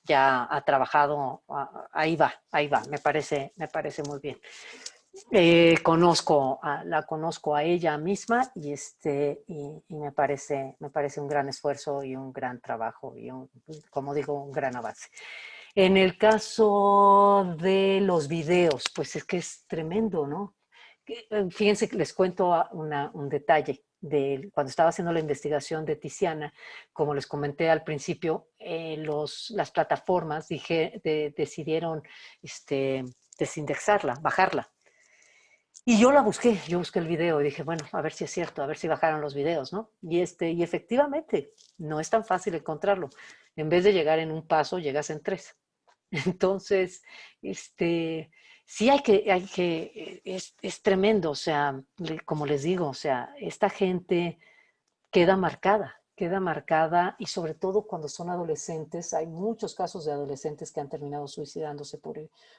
ha trabajado, ahí va, me parece muy bien. La conozco a ella misma y me parece un gran esfuerzo y un gran trabajo y como digo, un gran avance. En el caso de los videos, pues es que es tremendo, ¿no? Fíjense que les cuento un detalle de cuando estaba haciendo la investigación de Tiziana. Como les comenté al principio, las plataformas decidieron desindexarla, bajarla. Y yo busqué el video y dije, bueno, a ver si es cierto, a ver si bajaron los videos, ¿no? Y efectivamente, no es tan fácil encontrarlo. En vez de llegar en un paso, llegas en 3. Entonces, sí es tremendo, o sea, como les digo, o sea, esta gente queda marcada y sobre todo cuando son adolescentes, hay muchos casos de adolescentes que han terminado suicidándose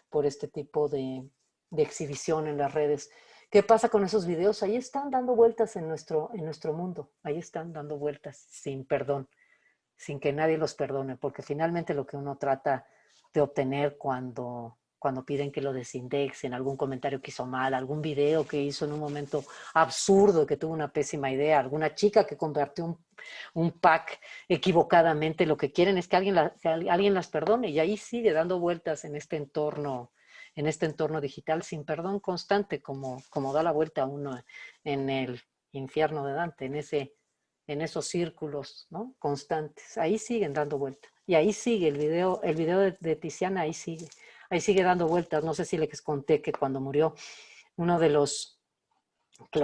por este tipo de exhibición en las redes. ¿Qué pasa con esos videos? Ahí están dando vueltas en nuestro mundo, ahí están dando vueltas sin perdón, sin que nadie los perdone, porque finalmente lo que uno trata de obtener cuando piden que lo desindexen, algún comentario que hizo mal, algún video que hizo en un momento absurdo, que tuvo una pésima idea, alguna chica que compartió un pack equivocadamente, lo que quieren es que alguien las perdone, y ahí sigue dando vueltas en este entorno digital sin perdón constante, como da la vuelta uno en el infierno de Dante, en esos círculos, ¿no?, constantes. Ahí siguen dando vueltas. Y ahí sigue el video de Tiziana, ahí sigue dando vueltas. No sé si les conté que cuando murió, uno de lo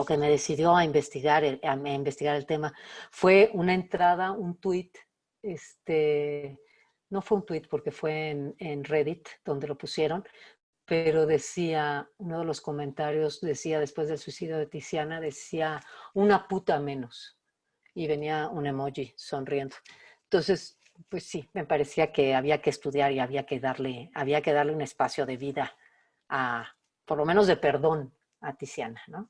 que me decidió a investigar el tema fue una entrada, un tweet, no fue un tweet porque fue en Reddit donde lo pusieron, pero decía, uno de los comentarios decía, después del suicidio de Tiziana, decía, una puta menos. Y venía un emoji sonriendo. Entonces, pues sí, me parecía que había que estudiar y había que darle un espacio de vida, por lo menos de perdón, a Tiziana, ¿no?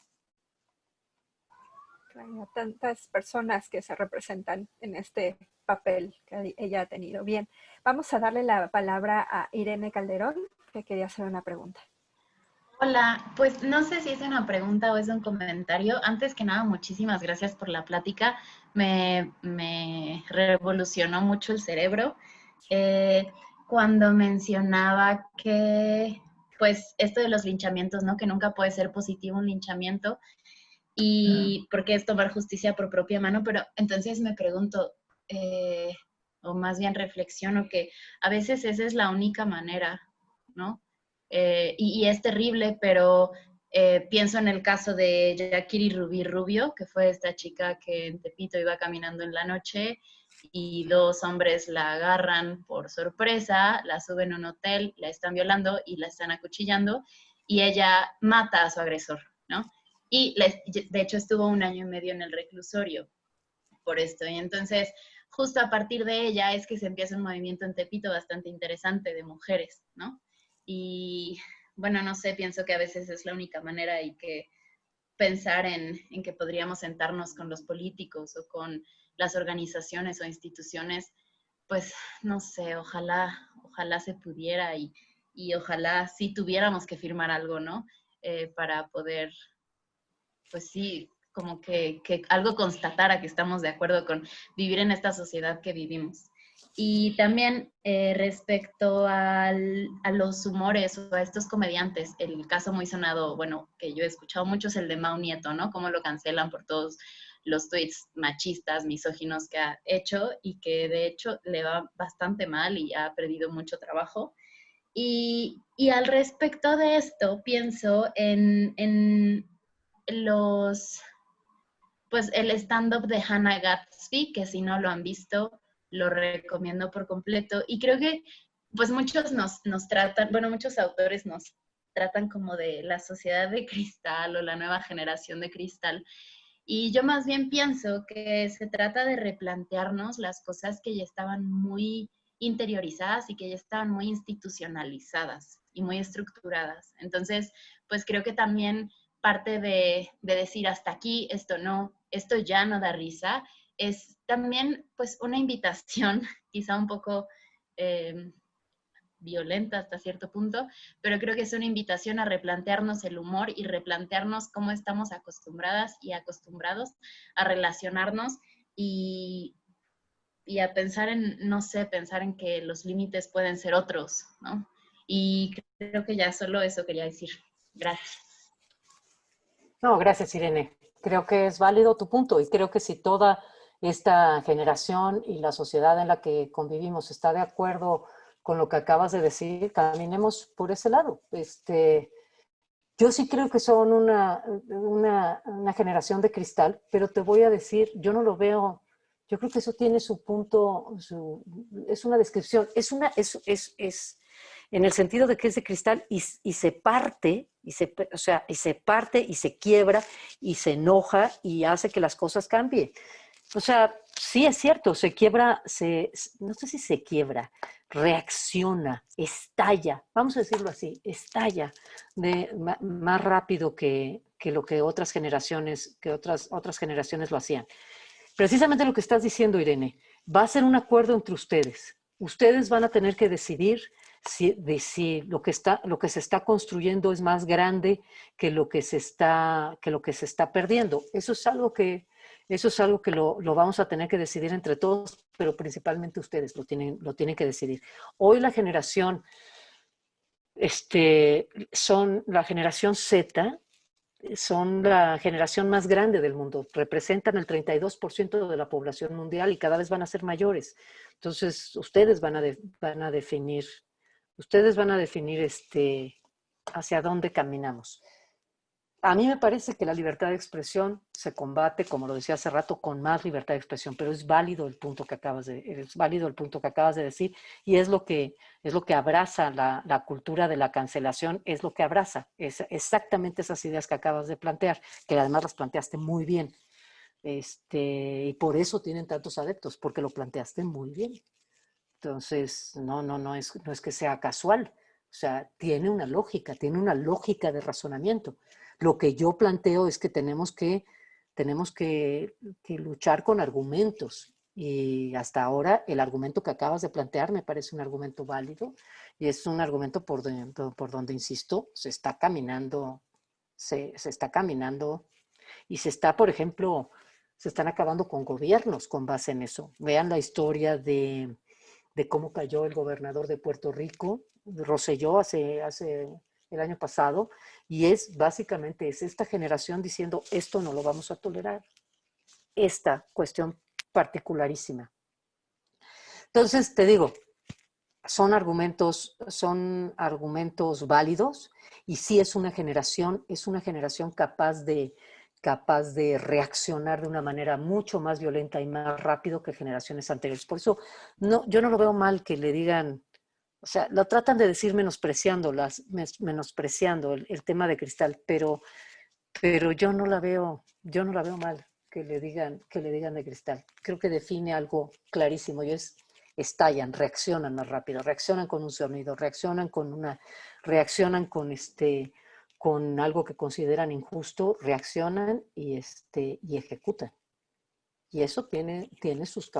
Hay tantas personas que se representan en este papel que ella ha tenido. Bien, vamos a darle la palabra a Irene Calderón, que quería hacer una pregunta. Hola, pues no sé si es una pregunta o es un comentario. Antes que nada, muchísimas gracias por la plática. Me revolucionó mucho el cerebro. Cuando mencionaba que, pues, esto de los linchamientos, ¿no? Que nunca puede ser positivo un linchamiento y porque es tomar justicia por propia mano, pero entonces me pregunto, o más bien reflexiono que a veces esa es la única manera, ¿no? Y es terrible, pero pienso en el caso de Yakiri Rubí Rubio, que fue esta chica que en Tepito iba caminando en la noche y dos hombres la agarran por sorpresa, la suben a un hotel, la están violando y la están acuchillando y ella mata a su agresor, ¿no? y de hecho estuvo 1 año y medio en el reclusorio por esto. Y entonces, justo a partir de ella es que se empieza un movimiento en Tepito bastante interesante de mujeres, ¿no? Y bueno, no sé, pienso que a veces es la única manera y que pensar en que podríamos sentarnos con los políticos o con las organizaciones o instituciones, pues no sé, ojalá se pudiera y ojalá sí tuviéramos que firmar algo, ¿no? Para poder, pues sí, como que algo constatara que estamos de acuerdo con vivir en esta sociedad que vivimos. Y también respecto a los humores o a estos comediantes, el caso muy sonado, bueno, que yo he escuchado mucho es el de Mau Nieto, ¿no? Cómo lo cancelan por todos los tweets machistas, misóginos que ha hecho y que de hecho le va bastante mal y ha perdido mucho trabajo. Y al respecto de esto, pienso en los, pues el stand-up de Hannah Gatsby, que si no lo han visto, lo recomiendo por completo. Y creo que pues muchos nos tratan, bueno, muchos autores nos tratan como de la sociedad de cristal o la nueva generación de cristal. Y yo más bien pienso que se trata de replantearnos las cosas que ya estaban muy interiorizadas y que ya estaban muy institucionalizadas y muy estructuradas. Entonces, pues creo que también parte de decir hasta aquí, esto no, esto ya no da risa, es también pues una invitación, quizá un poco violenta hasta cierto punto, pero creo que es una invitación a replantearnos el humor y replantearnos cómo estamos acostumbradas y acostumbrados a relacionarnos y a pensar en, no sé, pensar en que los límites pueden ser otros, ¿no? Y creo que ya solo eso quería decir. Gracias. No, gracias, Irene. Creo que es válido tu punto y creo que si toda esta generación y la sociedad en la que convivimos está de acuerdo con lo que acabas de decir, caminemos por ese lado. Yo sí creo que son una generación de cristal, pero te voy a decir, yo no lo veo, yo creo que eso tiene su punto, es una descripción, es en el sentido de que es de cristal y se parte, o sea, y se parte y se quiebra y se enoja y hace que las cosas cambien. O sea, sí es cierto, se quiebra, no sé si se quiebra, reacciona, estalla, vamos a decirlo así, estalla más rápido que lo que otras generaciones lo hacían. Precisamente lo que estás diciendo, Irene, va a ser un acuerdo entre ustedes. Ustedes van a tener que decidir si lo que se está construyendo es más grande que lo que se está perdiendo. Eso es algo que lo vamos a tener que decidir entre todos, pero principalmente ustedes lo tienen que decidir. Hoy la generación, la generación Z, son la generación más grande del mundo, representan el 32% de la población mundial y cada vez van a ser mayores. Entonces, ustedes van a definir hacia dónde caminamos. A mí me parece que la libertad de expresión se combate, como lo decía hace rato, con más libertad de expresión, pero es válido el punto que acabas de decir y es lo que abraza la cultura de la cancelación, es lo que abraza, es exactamente esas ideas que acabas de plantear, que además las planteaste muy bien. Y por eso tienen tantos adeptos, porque lo planteaste muy bien. Entonces, no es que sea casual, o sea, tiene una lógica de razonamiento. Lo que yo planteo es que tenemos que luchar con argumentos y hasta ahora el argumento que acabas de plantear me parece un argumento válido y es un argumento por donde insisto, se está caminando y por ejemplo, se están acabando con gobiernos con base en eso. Vean la historia de cómo cayó el gobernador de Puerto Rico, Rosselló, hace el año pasado, y básicamente esta generación diciendo esto no lo vamos a tolerar, esta cuestión particularísima. Entonces, te digo, son argumentos válidos y sí es una generación capaz de reaccionar de una manera mucho más violenta y más rápido que generaciones anteriores. Por eso yo no lo veo mal que le digan, o sea, lo tratan de decir menospreciando el tema de cristal, pero pero yo no la veo mal que le digan de cristal. Creo que define algo clarísimo y es estallan, reaccionan más rápido, reaccionan con un sonido, reaccionan con algo que consideran injusto, reaccionan y ejecutan. Y eso tiene sus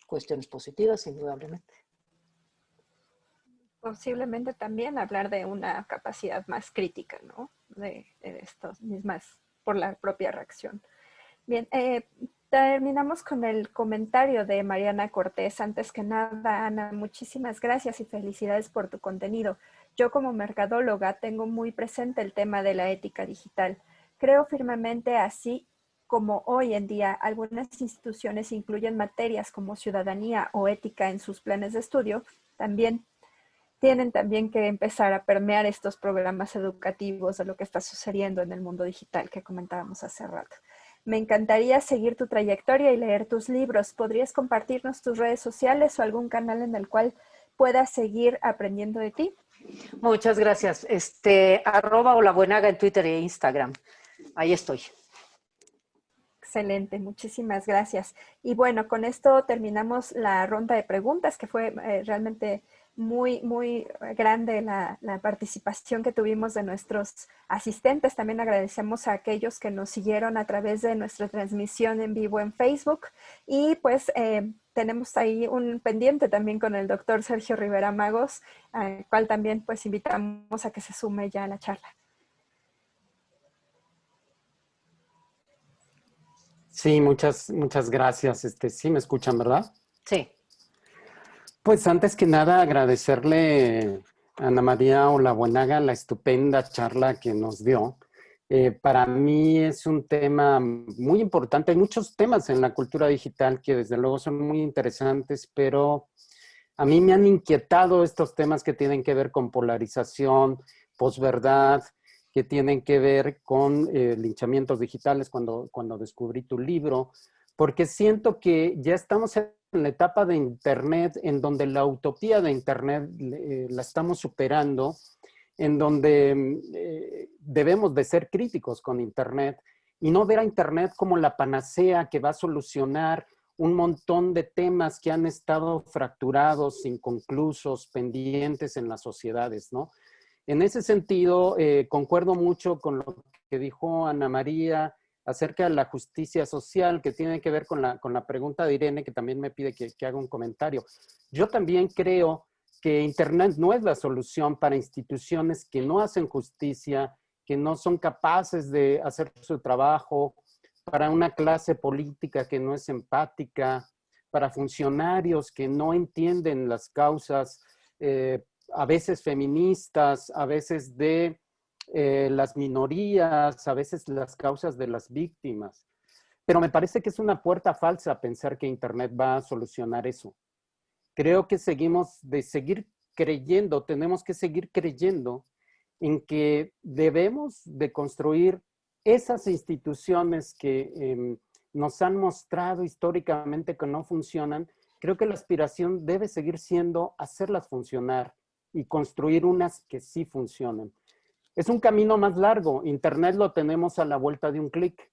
cuestiones positivas, indudablemente. Posiblemente también hablar de una capacidad más crítica, ¿no? De estas mismas, por la propia reacción. Bien, terminamos con el comentario de Mariana Cortés. Antes que nada, Ana, muchísimas gracias y felicidades por tu contenido. Yo como mercadóloga tengo muy presente el tema de la ética digital. Creo firmemente así como hoy en día algunas instituciones incluyen materias como ciudadanía o ética en sus planes de estudio, tienen también que empezar a permear estos programas educativos de lo que está sucediendo en el mundo digital que comentábamos hace rato. Me encantaría seguir tu trayectoria y leer tus libros. ¿Podrías compartirnos tus redes sociales o algún canal en el cual puedas seguir aprendiendo de ti? Muchas gracias. @olabuenaga en Twitter e Instagram. Ahí estoy. Excelente, muchísimas gracias. Y bueno, con esto terminamos la ronda de preguntas, que fue realmente muy grande la participación que tuvimos de nuestros asistentes. También agradecemos a aquellos que nos siguieron a través de nuestra transmisión en vivo en Facebook. Y pues tenemos ahí un pendiente también con el doctor Sergio Rivera Magos, al cual también pues invitamos a que se sume ya a la charla. Sí, muchas gracias. Sí me escuchan, ¿verdad? Sí. Pues antes que nada agradecerle a Ana María Olabuenaga la estupenda charla que nos dio. Para mí es un tema muy importante. Hay muchos temas en la cultura digital que desde luego son muy interesantes, pero a mí me han inquietado estos temas que tienen que ver con polarización, posverdad, que tienen que ver con linchamientos digitales cuando descubrí tu libro, porque siento que ya estamos en la etapa de Internet en donde la utopía de Internet la estamos superando, en donde debemos de ser críticos con Internet y no ver a Internet como la panacea que va a solucionar un montón de temas que han estado fracturados, inconclusos, pendientes en las sociedades, ¿no? En ese sentido, concuerdo mucho con lo que dijo Ana María acerca de la justicia social, que tiene que ver con la pregunta de Irene, que también me pide que haga un comentario. Yo también creo que Internet no es la solución para instituciones que no hacen justicia, que no son capaces de hacer su trabajo, para una clase política que no es empática, para funcionarios que no entienden las causas, a veces feministas, a veces de las minorías, a veces las causas de las víctimas. Pero me parece que es una puerta falsa pensar que Internet va a solucionar eso. Creo que tenemos que seguir creyendo en que debemos de construir esas instituciones que nos han mostrado históricamente que no funcionan. Creo que la aspiración debe seguir siendo hacerlas funcionar y construir unas que sí funcionen. Es un camino más largo. Internet lo tenemos a la vuelta de un clic.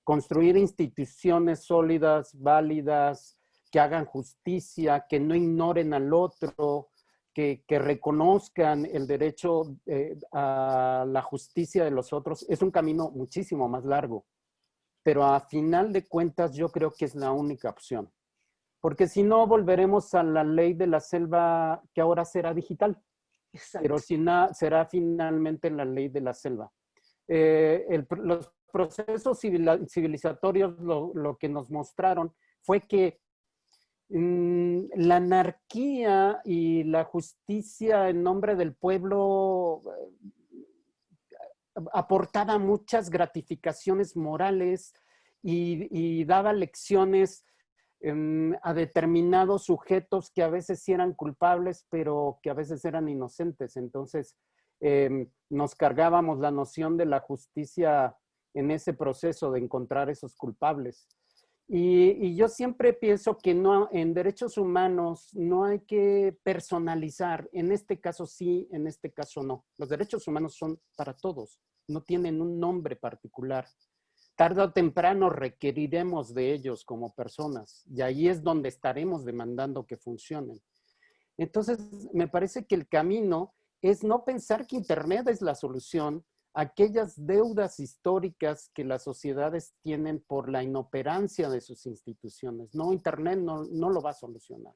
Construir instituciones sólidas, válidas, que hagan justicia, que no ignoren al otro, que reconozcan el derecho a la justicia de los otros, es un camino muchísimo más largo. Pero a final de cuentas yo creo que es la única opción. Porque si no, volveremos a la ley de la selva que ahora será digital. Exacto. Pero si no, será finalmente la ley de la selva. Los procesos civilizatorios lo que nos mostraron fue que la anarquía y la justicia en nombre del pueblo aportaba muchas gratificaciones morales y daba lecciones a determinados sujetos que a veces sí eran culpables, pero que a veces eran inocentes. Entonces, nos cargábamos la noción de la justicia en ese proceso de encontrar esos culpables. Y yo siempre pienso que no, en derechos humanos no hay que personalizar. En este caso sí, en este caso no. Los derechos humanos son para todos. no tienen un nombre particular. Tarde o temprano requeriremos de ellos como personas y ahí es donde estaremos demandando que funcionen. Entonces, me parece que el camino es no pensar que Internet es la solución a aquellas deudas históricas que las sociedades tienen por la inoperancia de sus instituciones. No, Internet no lo va a solucionar.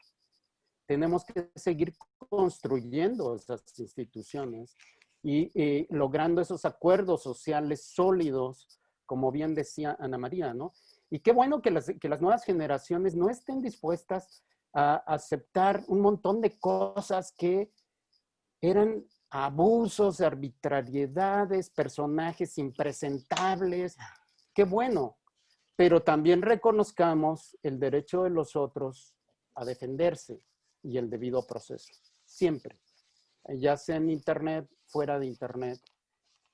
Tenemos que seguir construyendo esas instituciones y logrando esos acuerdos sociales sólidos, como bien decía Ana María, ¿no? Y qué bueno que las nuevas generaciones no estén dispuestas a aceptar un montón de cosas que eran abusos, arbitrariedades, personajes impresentables. Qué bueno, pero también reconozcamos el derecho de los otros a defenderse y el debido proceso, siempre, ya sea en Internet, fuera de Internet,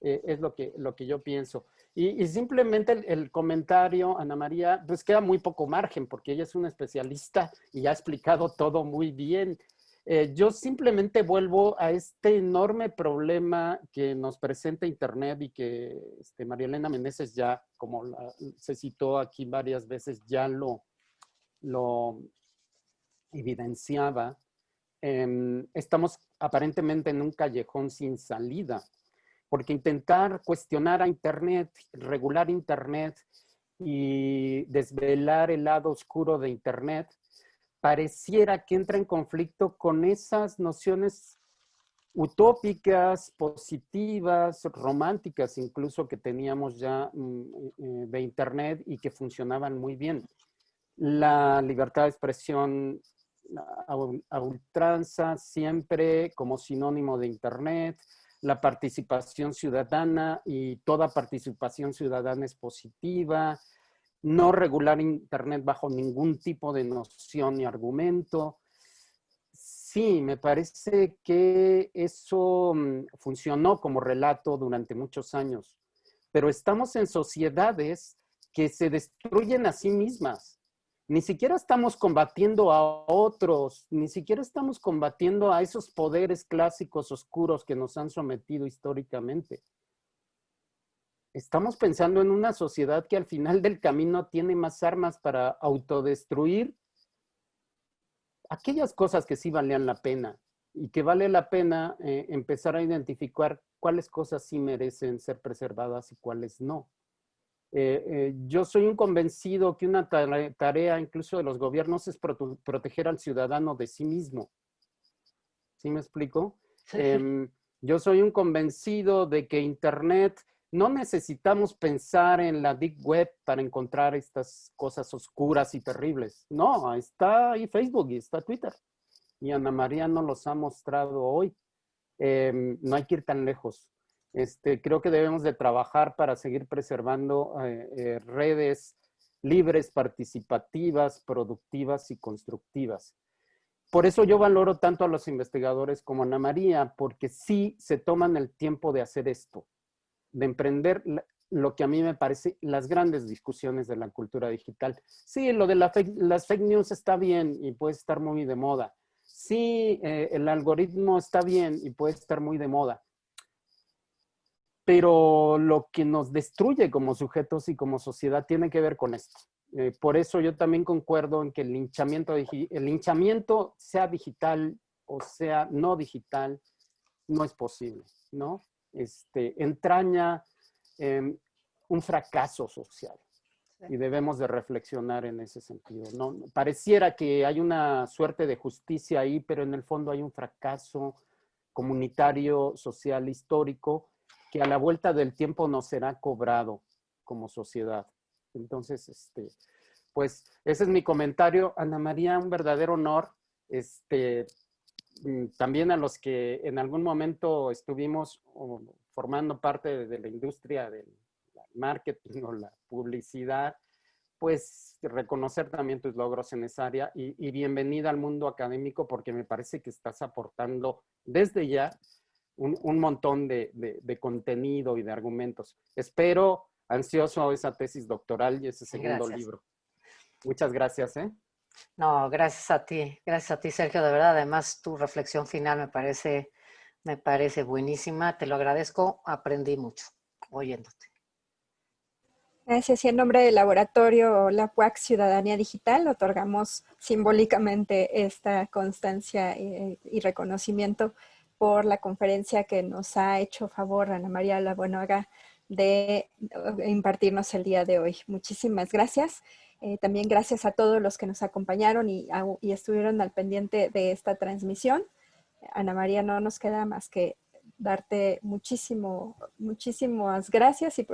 es lo que yo pienso. Y simplemente el comentario, Ana María, pues queda muy poco margen, porque ella es una especialista y ha explicado todo muy bien. Yo simplemente vuelvo a este enorme problema que nos presenta Internet y que María Elena Meneses ya, como se citó aquí varias veces, ya lo evidenciaba. Estamos aparentemente en un callejón sin salida, porque intentar cuestionar a Internet, regular Internet y desvelar el lado oscuro de Internet, pareciera que entra en conflicto con esas nociones utópicas, positivas, románticas incluso que teníamos ya de Internet y que funcionaban muy bien. La libertad de expresión a ultranza, siempre como sinónimo de Internet, la participación ciudadana y toda participación ciudadana es positiva, no regular Internet bajo ningún tipo de noción ni argumento. Sí, me parece que eso funcionó como relato durante muchos años, pero estamos en sociedades que se destruyen a sí mismas. Ni siquiera estamos combatiendo a otros, ni siquiera estamos combatiendo a esos poderes clásicos oscuros que nos han sometido históricamente. Estamos pensando en una sociedad que al final del camino tiene más armas para autodestruir aquellas cosas que sí valían la pena y que vale la pena empezar a identificar cuáles cosas sí merecen ser preservadas y cuáles no. Yo soy un convencido que una tarea incluso de los gobiernos es proteger al ciudadano de sí mismo. ¿Sí me explico? Yo soy un convencido de que Internet no necesitamos pensar en la Deep Web para encontrar estas cosas oscuras y terribles. No, está ahí Facebook y está Twitter. Y Ana María nos los ha mostrado hoy. No hay que ir tan lejos. Creo que debemos de trabajar para seguir preservando redes libres, participativas, productivas y constructivas. Por eso yo valoro tanto a los investigadores como a Ana María, porque sí se toman el tiempo de hacer esto, de emprender lo que a mí me parece las grandes discusiones de la cultura digital. Sí, lo de las fake news está bien y puede estar muy de moda. Sí, el algoritmo está bien y puede estar muy de moda. Pero lo que nos destruye como sujetos y como sociedad tiene que ver con esto. Por eso yo también concuerdo en que el linchamiento, sea digital o sea no digital, no es posible, ¿no? Entraña un fracaso social y debemos de reflexionar en ese sentido, ¿no? Pareciera que hay una suerte de justicia ahí, pero en el fondo hay un fracaso comunitario, social, histórico, que a la vuelta del tiempo nos será cobrado como sociedad. Entonces, pues ese es mi comentario. Ana María, un verdadero honor. También a los que en algún momento estuvimos formando parte de la industria del marketing o la publicidad, pues reconocer también tus logros en esa área y bienvenida al mundo académico porque me parece que estás aportando desde ya un montón de contenido y de argumentos. Espero ansioso esa tesis doctoral y ese segundo libro. Muchas gracias. No, gracias a ti, Sergio, de verdad. Además, tu reflexión final me parece buenísima. Te lo agradezco, aprendí mucho. oyéndote. Gracias. Y en nombre del laboratorio LabWax Ciudadanía Digital, otorgamos simbólicamente esta constancia y reconocimiento por la conferencia que nos ha hecho favor Ana María Labuenaga de impartirnos el día de hoy. Muchísimas gracias. También gracias a todos los que nos acompañaron y estuvieron al pendiente de esta transmisión. Ana María, no nos queda más que darte muchísimas gracias y